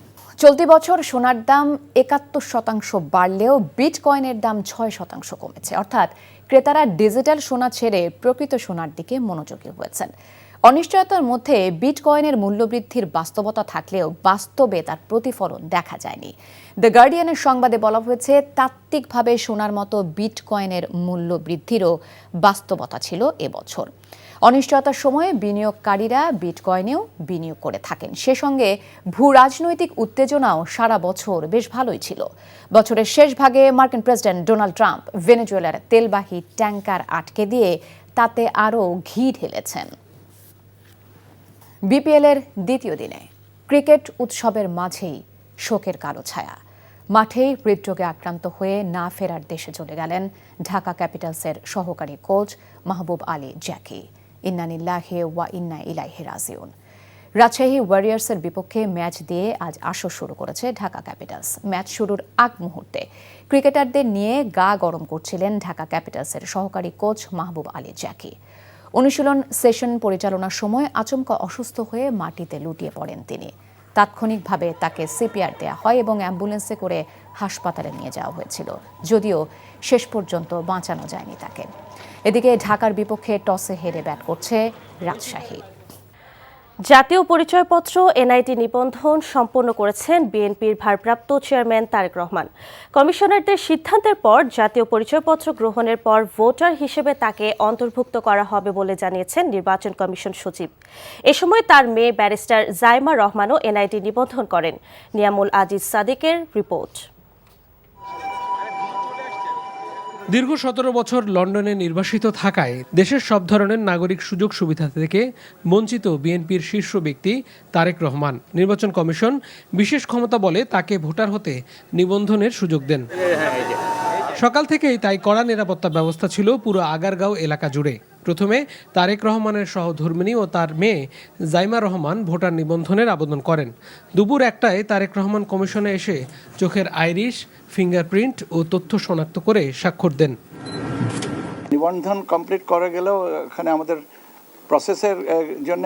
চলতি বছর সোনার দাম 71% বাড়লেও বিটকয়েনের দাম 6% কমেছে। অর্থাৎ ক্রেতারা ডিজিটাল সোনা ছেড়ে প্রকৃত সোনার দিকে মনোযোগী হয়েছেন। অনিশ্চয়তার মধ্যে বিটকয়েনের মূল্যবৃদ্ধির বাস্তবতা থাকলেও বাস্তবে তার প্রতিফলন দেখা যায়নি। দ্য গার্ডিয়ানের সংবাদে বলা হয়েছে, তাত্ত্বিকভাবে সোনার মতো বিটকয়েনের মূল্য বৃদ্ধিরও বাস্তবতা ছিল এবছর। অনিশ্চয়তার সময়ে বিনিয়োগকারীরা বিটকয়েনেও বিনিয়োগ করে থাকেন। সে সঙ্গে ভূ রাজনৈতিক উত্তেজনাও সারা বছর বেশ ভালোই ছিল। বছরের শেষ ভাগে মার্কিন প্রেসিডেন্ট ডোনাল্ড ট্রাম্প ভেনেজুয়েলার তেলবাহী ট্যাঙ্কার আটকে দিয়ে তাতে আরও ঘি ঢেলেছেন। বিপিএলের দ্বিতীয় দিনে ক্রিকেট উৎসবের মাঝেই শোকের কালো ছায়া। মাঠেই হৃদরোগে আক্রান্ত হয়ে না ফেরার দেশে চলে গেলেন ঢাকা ক্যাপিটালসের সহকারী কোচ মাহবুব আলী জ্যাকি। ইন্না লিল্লাহি ওয়া ইন্না ইলাইহি রাজিউন। রাজশাহী ওয়ারিয়ার্সের বিপক্ষে ম্যাচ দিয়ে আজ আসর শুরু করেছে ঢাকা ক্যাপিটালস। ম্যাচ শুরুর আগ মুহূর্তে ক্রিকেটারদের নিয়ে গা গরম করছিলেন ঢাকা ক্যাপিটালসের সহকারী কোচ মাহবুব আলী জ্যাকি। অনুশীলন সেশন পরিচালনার সময় আচমকা অসুস্থ হয়ে মাটিতে লুটিয়ে পড়েন তিনি। তাৎক্ষণিকভাবে তাকে সিপিআর দেওয়া হয় এবং অ্যাম্বুলেন্সে করে হাসপাতালে নিয়ে যাওয়া হয়েছিল, যদিও শেষ পর্যন্ত বাঁচানো যায়নি তাকে। এদিকে ঢাকার বিপক্ষে টসে হেরে ব্যাট করছে রাজশাহী। জাতীয় পরিচয়পত্র এনআইডি নিবন্ধন সম্পন্ন করেছেন বিএনপির ভারপ্রাপ্ত চেয়ারম্যান তারেক রহমান। কমিশনারদের সিদ্ধান্তের পর জাতীয় পরিচয়পত্র গ্রহণের পর ভোটার হিসেবে তাকে অন্তর্ভুক্ত করা হবে বলে জানিয়েছেন নির্বাচন কমিশন সচিব। এ সময় তার মেয়ে ব্যারিস্টার জাইমা রহমানও এনআইডি নিবন্ধন করেন। নিয়ামুল আজিজ সাদিকের রিপোর্ট। দীর্ঘ 17 বছর লন্ডনে নির্বাসিত থাকায় দেশের সব ধরনের নাগরিক সুযোগ সুবিধা থেকে বঞ্চিত বিএনপির শীর্ষ ব্যক্তি তারেক রহমান। নির্বাচন কমিশন বিশেষ ক্ষমতা বলে তাকে ভোটার হতে নিবন্ধনের সুযোগ দেন। সকাল থেকেই তাই কড়া নিরাপত্তা ব্যবস্থা ছিল পুরো আগারগাঁও এলাকা জুড়ে। প্রথমে তারেক রহমানের সহধর্মিণী ও তার মেয়ে জাইমা রহমান ভোটার নিবন্ধনের আবেদন করেন। দুপুর 1টায় তারেক রহমান কমিশনে এসে চোখের আইরিশ, ফিঙ্গারপ্রিন্ট ও তথ্য শনাক্ত করে স্বাক্ষর দেন। নিবন্ধন কমপ্লিট করে গেলেও এখানে আমাদের প্রসেসের জন্য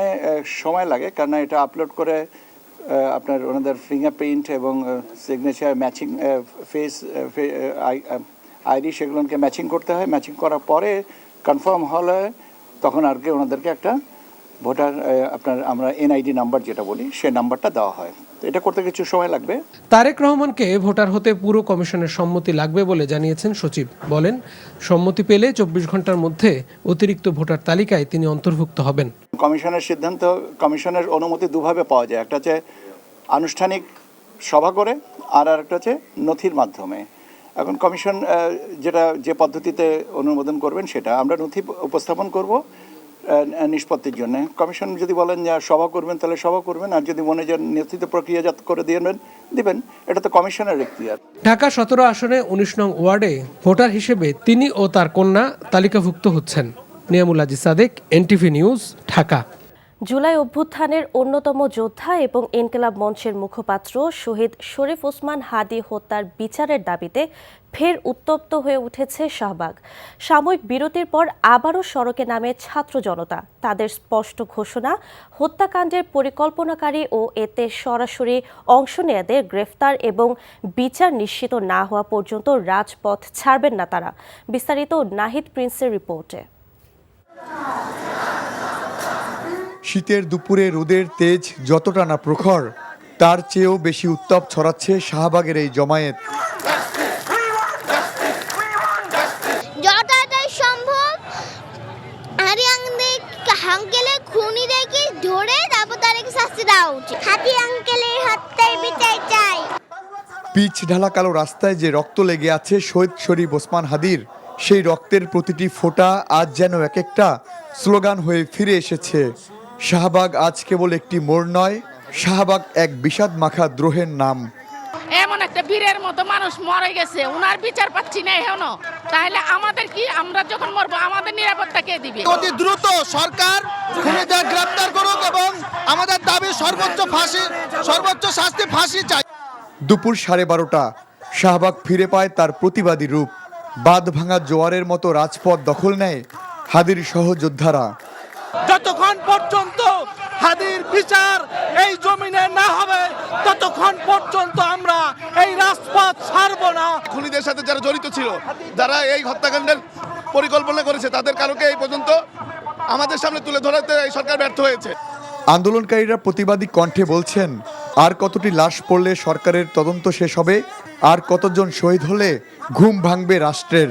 সময় লাগে, কারণ এটা আপলোড করে আপনার ওনাদের ফিঙ্গারপ্রিন্ট এবং সিগনেচার ম্যাচিং, ফেস আইরিশ এগুলোকে ম্যাচিং করতে হয়। ম্যাচিং করার পরে কনফার্ম হলে তখন আর কি ওনাদেরকে একটা ভোটার আমরা এনআইডি নাম্বার যেটা বলি সে নাম্বারটা দেওয়া হয়। এটা করতে কিছু সময় লাগবে। তারেক রহমানকে ভোটার হতে পুরো কমিশনের সম্মতি লাগবে বলে জানিয়েছেন সচিব। বলেন, সম্মতি পেলে 24 ঘন্টার মধ্যে অতিরিক্ত ভোটার তালিকায় তিনি অন্তর্ভুক্ত হবেন। কমিশনের সিদ্ধান্ত, কমিশনের অনুমতি দুভাবে পাওয়া যায়, একটা হচ্ছে আনুষ্ঠানিক সভা করে, আর একটা হচ্ছে নথির মাধ্যমে। এখন কমিশন যে পদ্ধতিতে অনুমোদন করবেন সেটা আমরা নথি উপস্থাপন করব নিষ্পত্তির জন্য। কমিশন যদি বলেন যে সভা করবেন তাহলে সভা করবেন, আর যদি মনে যান নথিতে প্রক্রিয়াজাত করে দিবেন, এটা তো কমিশনের এখতিয়ার। ঢাকা 17 আসনে 19 নং ওয়ার্ডে ভোটার হিসেবে তিনি ও তার কন্যা তালিকাভুক্ত হচ্ছেন। Niamul Aziz Sadek, NTV news, Dhaka. জুলাই অভ্যুত্থানের অন্যতম যোদ্ধা এবং ইনকিলাব মঞ্চের মুখপাত্র শহীদ শরীফ ওসমান হাদি হত্যার বিচারের দাবিতে ফের উত্তপ্ত হয়ে উঠেছে শাহবাগ। সাময়িক বিরতির পর আবারও সড়কে নামে ছাত্র জনতা। তাদের স্পষ্ট ঘোষণা, হত্যাকাণ্ডের পরিকল্পনাকারী ও এতে সরাসরি অংশ নেয়াদের গ্রেফতার এবং বিচার নিশ্চিত না হওয়া পর্যন্ত রাজপথ ছাড়বেন না তারা। বিস্তারিত নাহিদ প্রিন্সের রিপোর্টে। শীতের দুপুরে রোদের তেজ যতটা না প্রখর, তার চেয়েও বেশি উত্তাপ ছড়াচ্ছে শাহবাগের এই জমায়েত। যতটাই সম্ভব আঙ্কেলের খুনিদেরকে ধরে তারপর তাদেরকে শাস্তি দেওয়া উচিত। হাতি আঙ্কেলের হত্যার বিচার চাই। পিচ ঢালা কালো রাস্তায় যে রক্ত লেগে আছে শহীদ শরীফ ওসমান হাদির, সেই রক্তের প্রতিটি ফোঁটা আজ যেন এক একটা স্লোগান হয়ে ফিরে এসেছে। শাহবাগ আজ কেবল একটি মোড় নয়, শাহবাগ এক বিষাদ মাখা দ্রোহের নাম। এমন একটা বীরের মতো মানুষ মরে গেছে, উনার বিচার পাচ্ছি না এখনো। তাহলে আমাদের কি, আমরা যখন মরবো আমাদের নিরাপত্তা কে দিবে? অতি দ্রুত সরকার খুনিদের গ্রেফতার করুক এবং আমাদের দাবি সর্বোচ্চ শাস্তি ফাঁসি চাই। দুপুর 12:30 শাহবাগ ফিরে পায় তার প্রতিবাদী রূপ। বাঁধ ভাঙা জোয়ারের মতো রাজপথ দখল নেয় হাদির সহযোদ্ধারা। যতক্ষণ পর্যন্ত হাদির বিচার এই জমিনে না হবে ততক্ষণ পর্যন্ত আমরা এই রাজপথ ছাড়ব না। খুনিদের সাথে যারা জড়িত ছিল, যারা এই হত্যাকাণ্ডের পরিকল্পনা করেছে, তাদের কারণে এই পর্যন্ত আমাদের সামনে তুলে ধরাতে এই সরকার ব্যর্থ হয়েছে। আন্দোলনকারীরা প্রতিবাদী কণ্ঠে বলছেন, আর কতটি লাশ পড়লে সরকারের তদন্ত শেষ হবে, আর কতজন শহীদ হলে ঘুম ভাঙবে রাষ্ট্রের।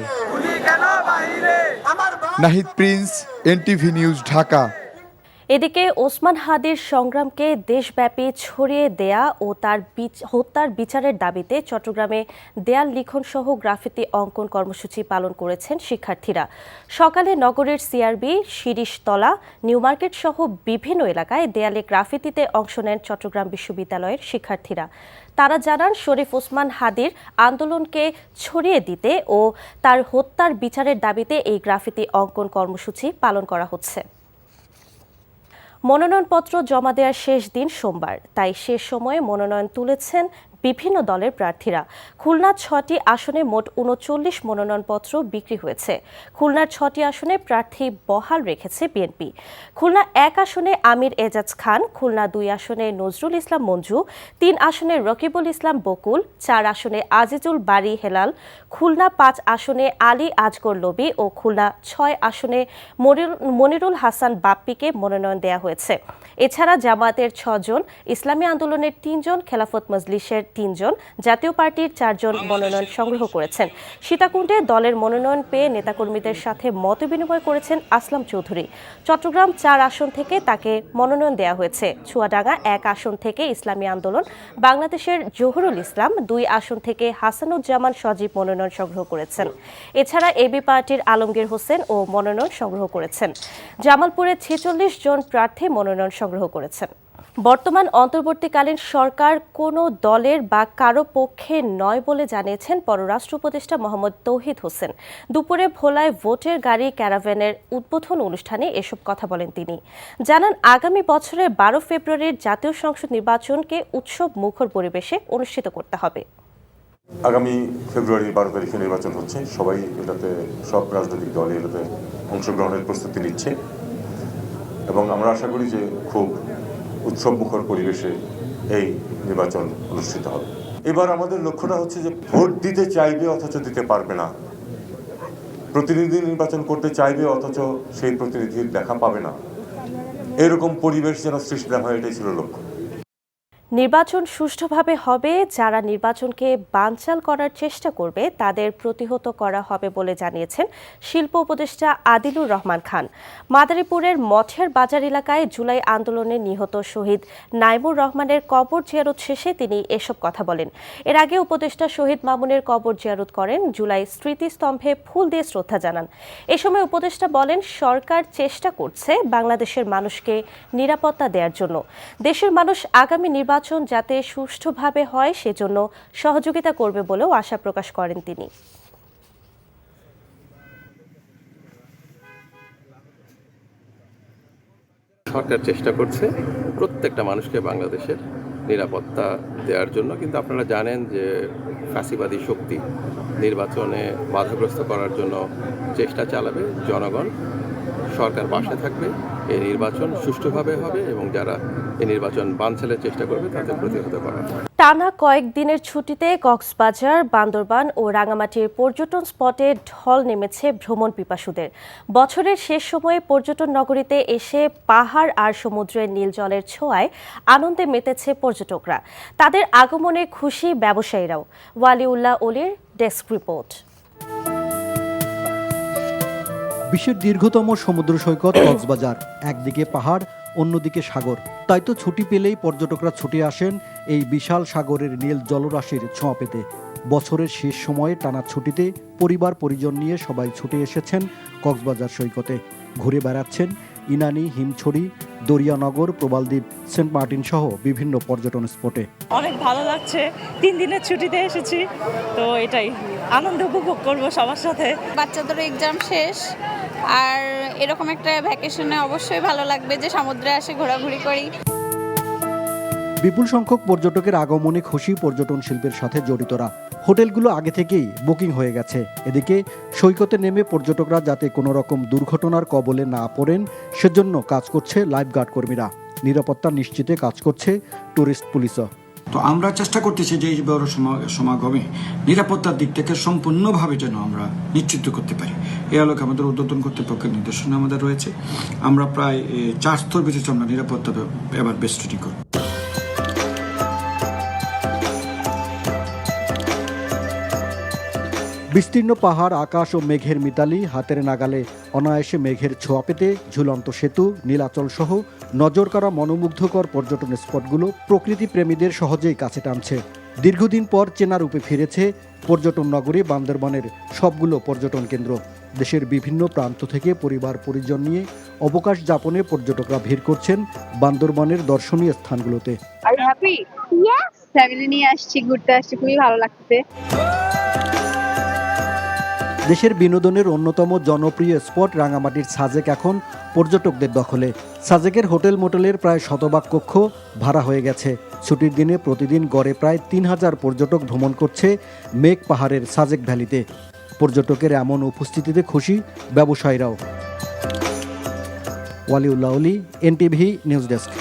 Nahid Prince, NTV news, Dhaka. এদিকে ওসমান হাদির সংগ্রামকে দেশব্যাপী ছড়িয়ে দেয়া ও তার হত্যার বিচারের দাবিতে চট্টগ্রামে দেয়াল লিখন সহ গ্রাফিতি অঙ্কন কর্মসূচি পালন করেছেন শিক্ষার্থীরা। সকালে নগরের সিআরবি, শিরিশতলা, নিউ মার্কেট সহ বিভিন্ন এলাকায় দেয়ালে গ্রাফিতিতে অংশ নেন চট্টগ্রাম বিশ্ববিদ্যালয়ের শিক্ষার্থীরা। তারা জানান, শরীফ ওসমান হাদির আন্দোলনকে ছড়িয়ে দিতে ও তার হত্যার বিচারের দাবিতে এই গ্রাফিতি অঙ্কন কর্মসূচি পালন করা হচ্ছে। মনোনয়নপত্র জমা দেওয়ার শেষ দিন সোমবার, তাই শেষ সময়ে মনোনয়ন তুলেছেন বিভিন্ন দলের প্রার্থীরা। খুলনার 6টি আসনে মোট 39 মনোনয়নপত্র বিক্রি হয়েছে। খুলনার 6টি আসনে প্রার্থী বহাল রেখেছে বিএনপি। খুলনা 1 আসনে আমির এজাজ খান, খুলনা 2 আসনে নজরুল ইসলাম মঞ্জু, 3 আসনে রকিবুল ইসলাম বকুল, 4 আসনে আজিজুল বারী হেলাল, খুলনা 5 আসনে আলী আজগর লবি ও খুলনা 6 আসনে মনিরুল হাসান বাপ্পিকে মনোনয়ন দেওয়া হয়েছে। এছাড়া জামায়াতের 6 জন, ইসলামী আন্দোলনের 3 জন, খেলাফত মজলিসের 3 জন, জাতীয় পার্টির 4 জন মনোনয়ন সংগ্রহ করেছেন। সীতাকুণ্ডে দলের মনোনয়ন পেয়ে নেতাকর্মীদের সাথে মতবিনিময় করেছেন আসলাম চৌধুরী। চট্টগ্রাম 4 আসন থেকে তাকে মনোনয়ন দেওয়া হয়েছে। চুয়াডাঙ্গা 1 আসন থেকে ইসলামী আন্দোলন বাংলাদেশের জহুরুল ইসলাম, 2 আসন থেকে হাসানুজ্জামান সজীব মনোনয়ন সংগ্রহ করেছেন। এছাড়া এবি পার্টির আলমগীর হোসেন ও মনোনয়ন সংগ্রহ করেছেন। জামালপুরে 46 জন প্রার্থী মনোনয়ন সংগ্রহ করেছেন। বর্তমান অন্তর্বর্তীকালীন সরকার কোনো দলের বা কারো পক্ষে নয় বলে জানিয়েছেন পররাষ্ট্র উপদেষ্টা মোহাম্মদ তৌহিদ হোসেন। দুপুরে ভোলায় ভোটের গাড়ি ক্যারাভ্যানের উদ্বোধন অনুষ্ঠানে এসব কথা বলেন তিনি। জানান, আগামী বছরের 12 ফেব্রুয়ারির জাতীয় সংসদ নির্বাচনকে উৎসব মুখর পরিবেশে অনুষ্ঠিত করতে হবে। আগামী ফেব্রুয়ারি 12 তারিখে নির্বাচন হচ্ছে। সবাই এটাতে, সব রাজনৈতিক দল এটাতে অংশগ্রহণের প্রস্তুতি নিচ্ছে এবং আমরা আশা করি যে খুব উৎসব মুখর পরিবেশে এই নির্বাচন অনুষ্ঠিত হবে। এবার আমাদের লক্ষ্যটা হচ্ছে যে ভোট দিতে চাইবে অথচ দিতে পারবে না, প্রতিনিধি নির্বাচন করতে চাইবে অথচ সেই প্রতিনিধির দেখা পাবে না, এরকম পরিবেশ যেন সৃষ্টি হয়, এটাই ছিল লক্ষ্য। নির্বাচন সুষ্ঠুভাবে হবে, যারা নির্বাচনকে বানচাল করার চেষ্টা করবে তাদের প্রতিহত করা হবে বলে জানিয়েছেন শিল্প উপদেষ্টা আদিলুর রহমান খান। মাদারীপুরের মঠের বাজার এলাকায় জুলাই আন্দোলনে নিহত শহীদ নাইমুর রহমানের কবর জিয়ারত শেষে তিনি এসব কথা বলেন। এর আগে উপদেষ্টা শহীদ মামুনের কবর জিয়ারত করেন, জুলাই স্মৃতিস্তম্ভে ফুল দিয়ে শ্রদ্ধা জানান। এ সময় উপদেষ্টা বলেন, সরকার চেষ্টা করছে বাংলাদেশের মানুষকে নিরাপত্তা দেওয়ার জন্য। দেশের মানুষ আগামী নির্বাচন যাতে সুষ্ঠুভাবে হয় সেজন্য সহযোগিতা করবে বলেও আশা প্রকাশ করেন তিনি। সরকার চেষ্টা করছে প্রত্যেকটা মানুষকে বাংলাদেশের নিরাপত্তা দেওয়ার জন্য, কিন্তু আপনারা জানেন যে ফ্যাসিবাদী শক্তি নির্বাচনে বাধাগ্রস্ত করার জন্য চেষ্টা চালাবে। জনগণ সরকার পাশে থাকবে, এই নির্বাচন সুষ্ঠুভাবে হবে এবং যারা এই নির্বাচন বানচালের চেষ্টা করবে তাদের প্রতিহত করা হবে। টানা কয়েকদিনের ছুটিতে কক্সবাজার, বান্দরবান ও রাঙামাটির পর্যটন স্পটে ঢল নেমেছে ভ্রমণ পিপাসুদের। বছরের শেষ সময়ে পর্যটন নগরীতে এসে পাহাড় আর সমুদ্রের নীল জলের ছোঁয়ায় আনন্দে মেতেছে পর্যটকরা। তাদের আগমনে খুশি ব্যবসায়ীরাও। ওয়ালিউল্লাহ অলির ডেস্ক রিপোর্ট। বিশ্বের দীর্ঘতম সমুদ্র সৈকত কক্সবাজার, একদিকে পাহাড়, অন্যদিকে সাগর। তাই তো ছুটি পেলেই পর্যটকরা ছুটে আসেন এই বিশাল সাগরের নীল জলরাশির ছোঁয়া পেতে। বছরের শেষ সময়ে টানা ছুটিতে পরিবার পরিজন নিয়ে সবাই ছুটে এসেছেন কক্সবাজার সৈকতে। ঘুরে বেড়াচ্ছেন ইনানি, হিমছড়ি, দরিয়ানগর, প্রবালদ্বীপ, সেন্ট মার্টিন সহ বিভিন্ন পর্যটন স্পটে। অনেক ভালো লাগছে, 3 দিনের ছুটিতে এসেছি, তো এটাই আনন্দ উপভোগ করব সবার সাথে। বাচ্চাদের এক্সাম শেষ, আর এরকম একটা ভ্যাকেশনে অবশ্যই ভালো লাগবে যে সমুদ্রে আসে ঘোরাঘুরি করি। বিপুল সংখ্যক পর্যটকের আগমনে খুশি পর্যটন শিল্পের সাথে জড়িতরা। হোটেলগুলো আগে থেকেই বুকিং হয়ে গেছে। এদিকে সৈকতে নেমে পর্যটকরা যাতে কোনো রকম দুর্ঘটনার কবলে না পড়েন সেজন্য কাজ করছে লাইফগার্ড কর্মীরা। নিরাপত্তা নিশ্চিতে কাজ করছে টুরিস্ট পুলিশও। তো আমরা চেষ্টা করতেছি যে এই বড় সমাগমে নিরাপত্তার দিক থেকে সম্পূর্ণভাবে যেন আমরা নিশ্চিত করতে পারি। এ আলোকে আমাদের ঊর্ধ্বতন কর্তৃপক্ষের নির্দেশনা আমাদের রয়েছে। আমরা প্রায় 4 স্তর বিশিষ্ট আমরা নিরাপত্তা এবার বেষ্টনী করব। বিস্তীর্ণ পাহাড়, আকাশ ও মেঘের মিতালি, হাতের নাগালে অনায়াসে মেঘের ছোঁয়া পেতে ঝুলন্ত সেতু, নীলাচল সহ নজর কাড়া মনোমুগ্ধকর পর্যটন স্পটগুলো প্রকৃতি প্রেমীদের সহজেই কাছে টানছে। দীর্ঘদিন পর চেনা রূপে ফিরেছে পর্যটন নগরী বান্দরবানের সবগুলো পর্যটন কেন্দ্র। দেশের বিভিন্ন প্রান্ত থেকে পরিবার পরিজন নিয়ে অবকাশ যাপনে পর্যটকরা ভিড় করছেন বান্দরবানের দর্শনীয় স্থানগুলোতে। ফ্যামিলি নিয়ে আসছি, ঘুরতে আসছি, খুবই ভালো লাগছে। দেশের বিনোদনের অন্যতম জনপ্রিয় স্পট রাঙামাটির সাজেক এখন পর্যটকদের দখলে। সাজেকের হোটেল মোটেলের প্রায় শতভাগ কক্ষ ভাড়া হয়ে গেছে। ছুটির দিনে প্রতিদিন গড়ে প্রায় 3000 পর্যটক ভ্রমণ করছে মেঘ পাহাড়ের সাজেক ভ্যালিতে। পর্যটকের এমন উপস্থিতিতে খুশি ব্যবসায়ীরাও। ওয়ালিউল্লাহ অলি, এনটিভি নিউজ ডেস্ক।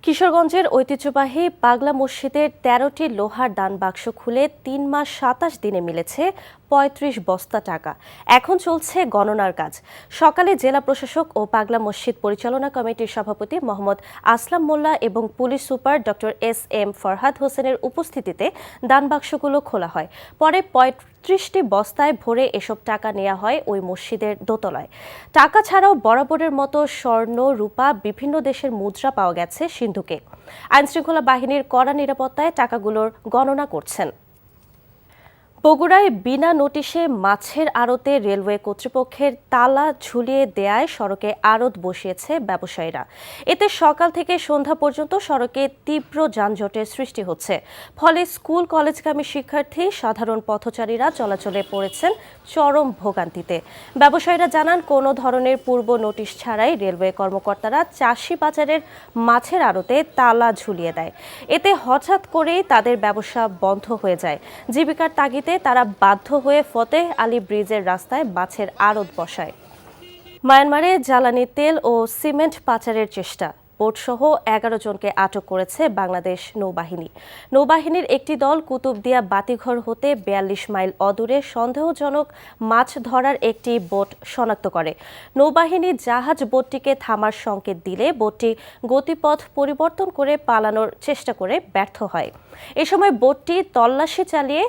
কিশোরগঞ্জের ঐতিহ্যবাহী পাগলা মসজিদের 13টি লোহার দান বাক্স খুলে 3 মাস 27 দিনে মিলেছে 35 বস্তা টাকা। এখন চলছে গণনার কাজ। সকালে জেলা প্রশাসক ও পাগলা মসজিদ পরিচালনা কমিটির সভাপতি মোহাম্মদ আসলাম মোল্লা এবং police super doctor SM Farhad হোসেনের উপস্থিতিতে দান বাক্সগুলো খোলা হয়। পরে 35টি বস্তায় ভরে এসব টাকা নেওয়া হয় ওই মসজিদের দোতলায়। টাকা ছাড়াও বরাবরের মতো স্বর্ণ, রূপা, বিভিন্ন দেশের মুদ্রা পাওয়া গেছে সিন্ধুকে। আইনশৃঙ্খলা বাহিনীর কড়া নিরাপত্তায় টাকাগুলোর গণনা করছেন। বগুড়ায় বিনা নোটিশে মাছের আড়তে রেলওয়ে কর্তৃপক্ষের তালা ঝুলিয়ে দেয়ায় সড়কে আড়ত বসিয়েছে ব্যবসায়ীরা। এতে সকাল থেকে সন্ধ্যা পর্যন্ত সড়কে তীব্র যানজটের সৃষ্টি হচ্ছে। ফলে স্কুল কলেজগামী শিক্ষার্থী, সাধারণ পথচারীরা চলাচলে পড়েছেন চরম ভোগান্তিতে। ব্যবসায়ীরা জানান, কোনো ধরনের পূর্ব নোটিশ ছাড়াই রেলওয়ে কর্মকর্তারা চাষি বাজারের মাছের আড়তে তালা ঝুলিয়ে দেয়। এতে হঠাৎ করেই তাদের ব্যবসা বন্ধ হয়ে যায়। জীবিকার তাগিদে তারা বাধ্য হয়ে ফতেহ আলী ব্রিজের রাস্তায় মাছের আড়ত বসায়। মায়ানমারে জ্বালানি তেল ও সিমেন্ট পাচারের চেষ্টা। বোটসহ 11 জনকে আটক করেছে বাংলাদেশ নৌবাহিনী। নৌবাহিনীর একটি দল কুতুবদিয়া বাতিঘর হতে 42 মাইল অদূরে সন্দেহজনক মাছ ধরার একটি বোট শনাক্ত করে। নৌবাহিনী জাহাজ বোটটিকে থামার সংকেত দিলে বোটটি গতিপথ পরিবর্তন করে পালানোর চেষ্টা করে ব্যর্থ হয়। এ সময় বোটটি তল্লাশি চালিয়ে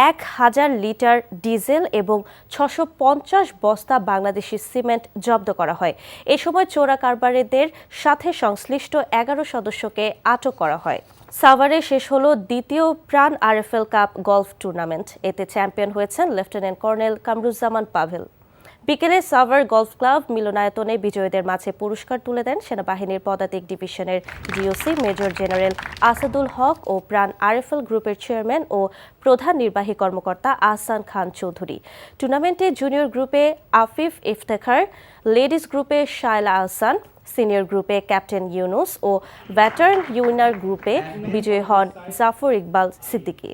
1000 লিটার ডিজেল এবং 650 বস্তা বাংলাদেশি সিমেন্ট জব্দ করা হয়। এ সময় চোরা কারবারিদের সাথে সংশ্লিষ্ট 11 সদস্যকে আটক করা হয়। সাভারে শেষ হলো দ্বিতীয় প্রাণ আরএফএল কাপ গলফ টুর্নামেন্ট। এতে চ্যাম্পিয়ন হয়েছেন লেফটেন্যান্ট কর্নেল কামরুজ্জামান পাভেল। বিকেলে সাভার গলফ ক্লাব মিলনায়তনে বিজয়ীদের মাঝে পুরস্কার তুলে দেন সেনাবাহিনীর পদাতিক ডিভিশনের ডিওসি মেজর জেনারেল আসাদুল হক ও প্রাণ আরএফএল গ্রুপের চেয়ারম্যান ও প্রধান নির্বাহী কর্মকর্তা আহসান খান চৌধুরী। টুর্নামেন্টে জুনিয়র গ্রুপে আফিফ ইফতেখার, লেডিজ গ্রুপে শায়লা আহসান, সিনিয়র গ্রুপে ক্যাপ্টেন ইউনুস ও ভেটারান উইনার গ্রুপে বিজয়ী হন জাফর ইকবাল সিদ্দিকী।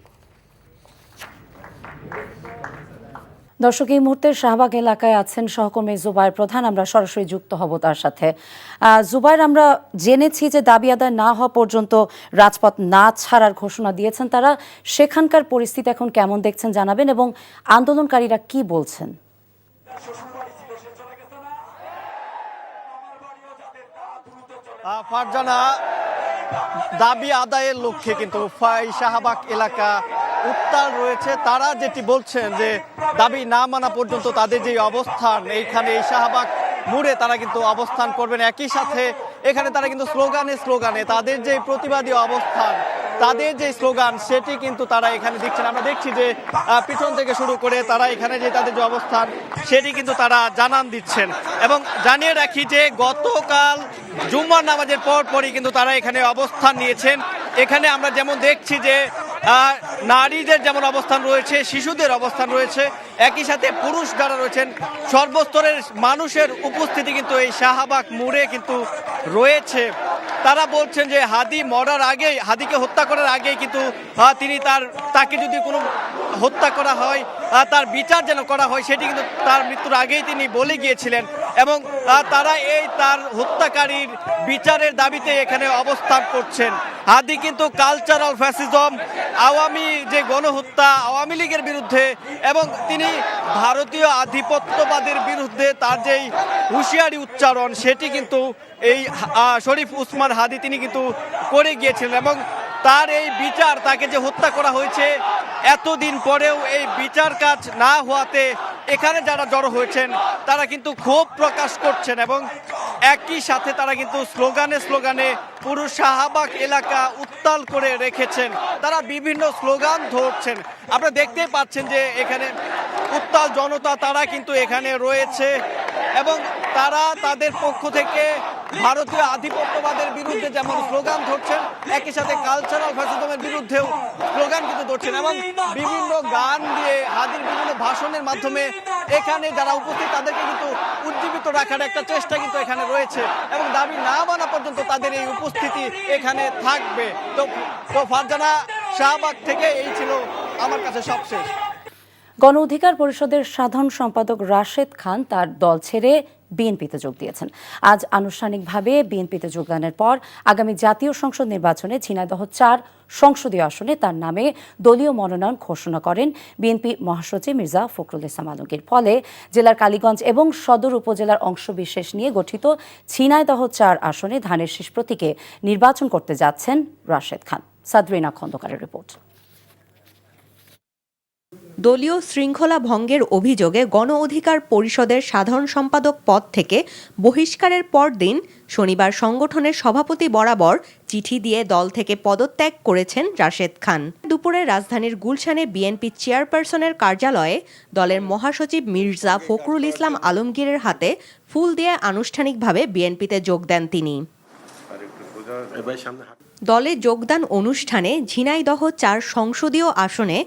দর্শক, এই মুহূর্তে শাহবাগ এলাকায় আছেন সহকর্মী জুবাইর প্রধান। আমরা সরাসরি যুক্ত হব তার সাথে। জুবাইর, আমরা জেনেছি যে দাবি আদায় না হওয়া পর্যন্ত রাজপথ না ছাড়ার ঘোষণা দিয়েছেন তারা। সেখানকার পরিস্থিতি এখন কেমন দেখছেন জানাবেন, এবং আন্দোলনকারীরা কি বলছেন? ফারজানা, দাবি আদায়ের লক্ষ্যে কিন্তু শাহবাগ এলাকা উত্তাল রয়েছে। তারা যেটি বলছেন যে দাবি না মানা পর্যন্ত তাদের যে অবস্থান, এইখানে এই শাহবাগ মোড়ে তারা কিন্তু অবস্থান করবেন। একই সাথে এখানে তারা কিন্তু স্লোগানে তাদের যে প্রতিবাদী অবস্থান, তাদের যে স্লোগান, সেটি কিন্তু তারা এখানে দিচ্ছেন। আমরা দেখছি যে পিছন থেকে শুরু করে তারা এখানে যে তাদের যে অবস্থান, সেটি কিন্তু তারা জানান দিচ্ছেন। এবং জানিয়ে রাখি যে গতকাল জুম্মার নামাজের পরই কিন্তু তারা এখানে অবস্থান নিয়েছেন। এখানে আমরা যেমন দেখছি যে নারীদের যেমন অবস্থান রয়েছে, শিশুদের অবস্থান রয়েছে, একই সাথে পুরুষ যারা রয়েছেন, সর্বস্তরের মানুষের উপস্থিতি কিন্তু এই শাহবাগ মোড়ে কিন্তু রয়েছে। তারা বলছেন যে হাদিকে হত্যা করার আগেই কিন্তু তাকে যদি কোনো হত্যা করা হয়, তার বিচার যেন করা হয়, সেটি কিন্তু তার মৃত্যুর আগেই তিনি বলে গিয়েছিলেন। এবং তারা তার হত্যাকারীর বিচারের দাবিতে এখানে অবস্থান করছেন। হাদি কিন্তু কালচারাল ফ্যাসিজম, আওয়ামী যে গণহত্যা, আওয়ামী লীগের বিরুদ্ধে এবং তিনি ভারতীয় আধিপত্যবাদের বিরুদ্ধে তার যেই হুঁশিয়ারি উচ্চারণ, সেটি কিন্তু এই শরীফ উসমান হাদি তিনি কিন্তু করে গিয়েছিলেন। এবং তার এই বিচার, তাকে যে হত্যা করা হয়েছে এতদিন পরেও এই বিচার কাজ না হওয়াতে এখানে যারা জড়ো হয়েছেন তারা কিন্তু ক্ষোভ প্রকাশ করছেন। এবং একই সাথে তারা কিন্তু স্লোগানে পুরো শাহবাগ এলাকা উত্তাল করে রেখেছেন। তারা বিভিন্ন স্লোগান ধরছেন। আপনারা দেখতেই পাচ্ছেন যে এখানে উত্তাল জনতা তারা কিন্তু এখানে রয়েছে এবং তারা তাদের পক্ষ থেকে ভারতীয় আধিপত্যবাদের বিরুদ্ধে যেমন স্লোগান ধরছেন, একই সাথে কালচারাল ফ্যাসিজমের বিরুদ্ধেও স্লোগান কিন্তু ধরছেন এবং বিভিন্ন গান দিয়ে, হাদির বিভিন্ন ভাষণের মাধ্যমে এখানে যারা উপস্থিত তাদেরকে কিন্তু উজ্জীবিত রাখার একটা চেষ্টা কিন্তু এখানে রয়েছে এবং দাবি না মানা পর্যন্ত তাদের এই উপস্থিতি এখানে থাকবে। তো ফারজানা, শাহবাগ থেকে এই ছিল আমার কাছে সবশেষ। গণ অধিকার পরিষদের সাধারণ সম্পাদক রাশেদ খান তার দল ছেড়ে বিএনপিতে যোগ দিয়েছেন। আজ আনুষ্ঠানিকভাবে বিএনপিতে যোগদানের পর আগামী জাতীয় সংসদ নির্বাচনে ঝিনাইদহ ৪ সংসদীয় আসনে তার নামে দলীয় মনোনয়ন ঘোষণা করেন বিএনপি মহাসচিব মির্জা ফখরুল ইসলাম আলমগীর। ফলে জেলার কালীগঞ্জ এবং সদর উপজেলার অংশবিশেষ নিয়ে গঠিত ঝিনাইদহ ৪ আসনে ধানের শীষ প্রতীকে নির্বাচন করতে যাচ্ছেন রাশেদ খান। সাদরিনা খন্দকারের রিপোর্ট। দলীয় শৃঙ্খলা ভঙ্গের অভিযোগে গণ অধিকার পরিষদের সাধারণ সম্পাদক পদ থেকে বহিষ্কারের পরদিন শনিবার সংগঠনের সভাপতি বরাবর চিঠি দিয়ে দল থেকে পদত্যাগ করেছেন রাশেদ খান। দুপুরে রাজধানীর গুলশানে বিএনপি চেয়ারপারসনের কার্যালয়ে দলের মহাসচিব মির্জা ফখরুল ইসলাম আলমগীরের হাতে ফুল দিয়ে আনুষ্ঠানিকভাবে বিএনপিতে যোগ দেন তিনি। দলে যোগদান অনুষ্ঠানে ঝিনাইদহ ৪ সংসদীয় আসনে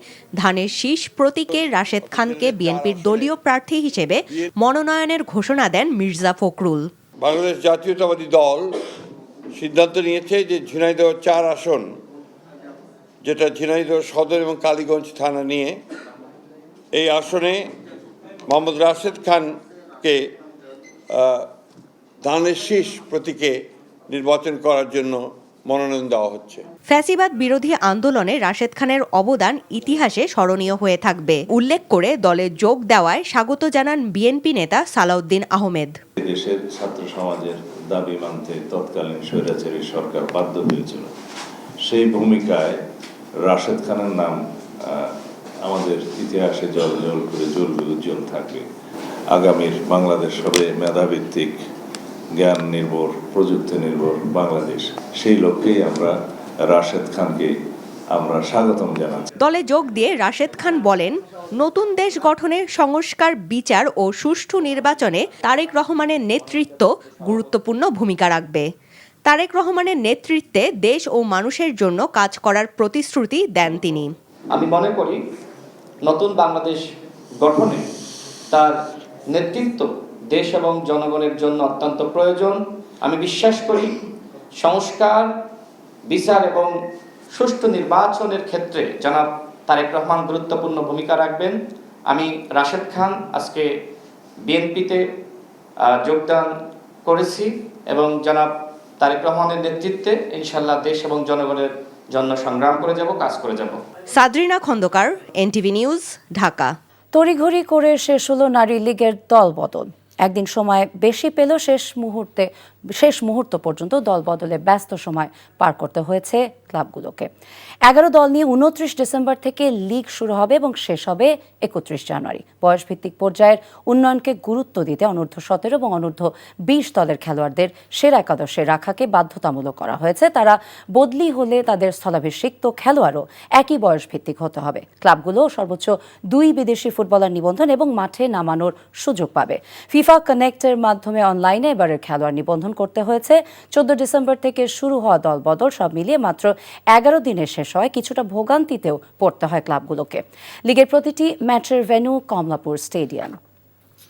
ধানের শীষ প্রতীকে রাশেদ খানকে বিএনপির দলীয় প্রার্থী হিসেবে মনোনয়নের ঘোষণা দেন মির্জা ফখরুল। বাংলাদেশ জাতীয়তাবাদী দল সিদ্ধান্ত নিয়েছে যে ঝিনাইদহ ৪ আসন, যেটা ঝিনাইদহ সদর এবং কালীগঞ্জ থানা নিয়ে, এই আসনে মোহাম্মদ রাশেদ খানকে ধানের শীষ প্রতীকে নির্বাচন করার জন্য মনোনয়ন দেওয়া হচ্ছে। ফ্যাসিবাদ বিরোধী আন্দোলনে রাশেদ খানের অবদান ইতিহাসে স্মরণীয় হয়ে থাকবে উল্লেখ করে দলে যোগ দেওয়ায় স্বাগত জানান বিএনপি নেতা সালাউদ্দিন আহমেদ। দেশের ছাত্র সমাজের দাবি মানতে তৎকালীন স্বৈরাচারী সরকার বাধ্য হয়েছিল। সেই ভূমিকায় রাশেদ খানের নাম আমাদের ইতিহাসে জল করে জ্বলবে, উজ্জ্বল থাকবে। আগামীর বাংলাদেশ হবে মেধাভিত্তিক, জ্ঞান নির্ভর, প্রযুক্তি নির্ভর বাংলাদেশ। সেই লক্ষ্যেই আমরা রাশেদ খানকে আমরা স্বাগতম জানাচ্ছি। দলে যোগ দিয়ে রাশেদ খান বলেন, নতুন দেশ গঠনে সংস্কার, বিচার ও সুষ্ঠু নির্বাচনে তারেক রহমানের নেতৃত্ব গুরুত্বপূর্ণ ভূমিকা রাখবে। তারেক রহমানের নেতৃত্বে দেশ ও মানুষের জন্য কাজ করার প্রতিশ্রুতি দেন তিনি। আমি মনে করি নতুন বাংলাদেশ গঠনে তার নেতৃত্ব দেশ এবং জনগণের জন্য অত্যন্ত প্রয়োজন। আমি বিশ্বাস করি সংস্কার, বিচার এবং সুষ্ঠু নির্বাচনের ক্ষেত্রে জনাব তারেক রহমান গুরুত্বপূর্ণ ভূমিকা রাখবেন। আমি রাশেদ খান আজকে বিএনপিতে যোগদান করেছি এবং জনাব তারেক রহমানের নেতৃত্বে ইনশাআল্লাহ দেশ এবং জনগণের জন্য সংগ্রাম করে যাব, কাজ করে যাব। সাদরিনা খন্দকার, এনটিভি নিউজ, ঢাকা। তড়িঘড়ি করে শেষ হলো নারী লীগের দল বদল। একদিন সময় বেশি পেল, শেষ মুহূর্ত পর্যন্ত দল বদলে ব্যস্ত সময় পার করতে হয়েছে ক্লাবগুলোকে। 11 দল নিয়ে 29 ডিসেম্বর থেকে লীগ শুরু হবে এবং শেষ হবে 31 জানুয়ারি। বয়সভিত্তিক পর্যায়ের উন্নয়নকে গুরুত্ব দিতে অনূর্ধ্ব 17 এবং অনূর্ধ্ব 20 দলের খেলোয়াড়দের সেরা একাদশে রাখাকে বাধ্যতামূলক করা হয়েছে। তারা বদলি হলে তাদের স্থলাভিষিক্ত খেলোয়াড়ও একই বয়সভিত্তিক হতে হবে। ক্লাবগুলো সর্বোচ্চ 2 বিদেশি ফুটবলার নিবন্ধন এবং মাঠে নামানোর সুযোগ পাবে। ফিফা কানেক্টের মাধ্যমে অনলাইনে এবারের খেলোয়াড় নিবন্ধন করতে হয়েছে। 14 ডিসেম্বর থেকে শুরু হওয়া দল বদল সব মিলিয়ে মাত্র 11 দিনে শেষ হয়। কিছুটা ভোগান্তিতেও পড়তে হয় ক্লাবগুলোকে। লিগের প্রতিটি ম্যাচের ভেন্যু কমলাপুর স্টেডিয়াম।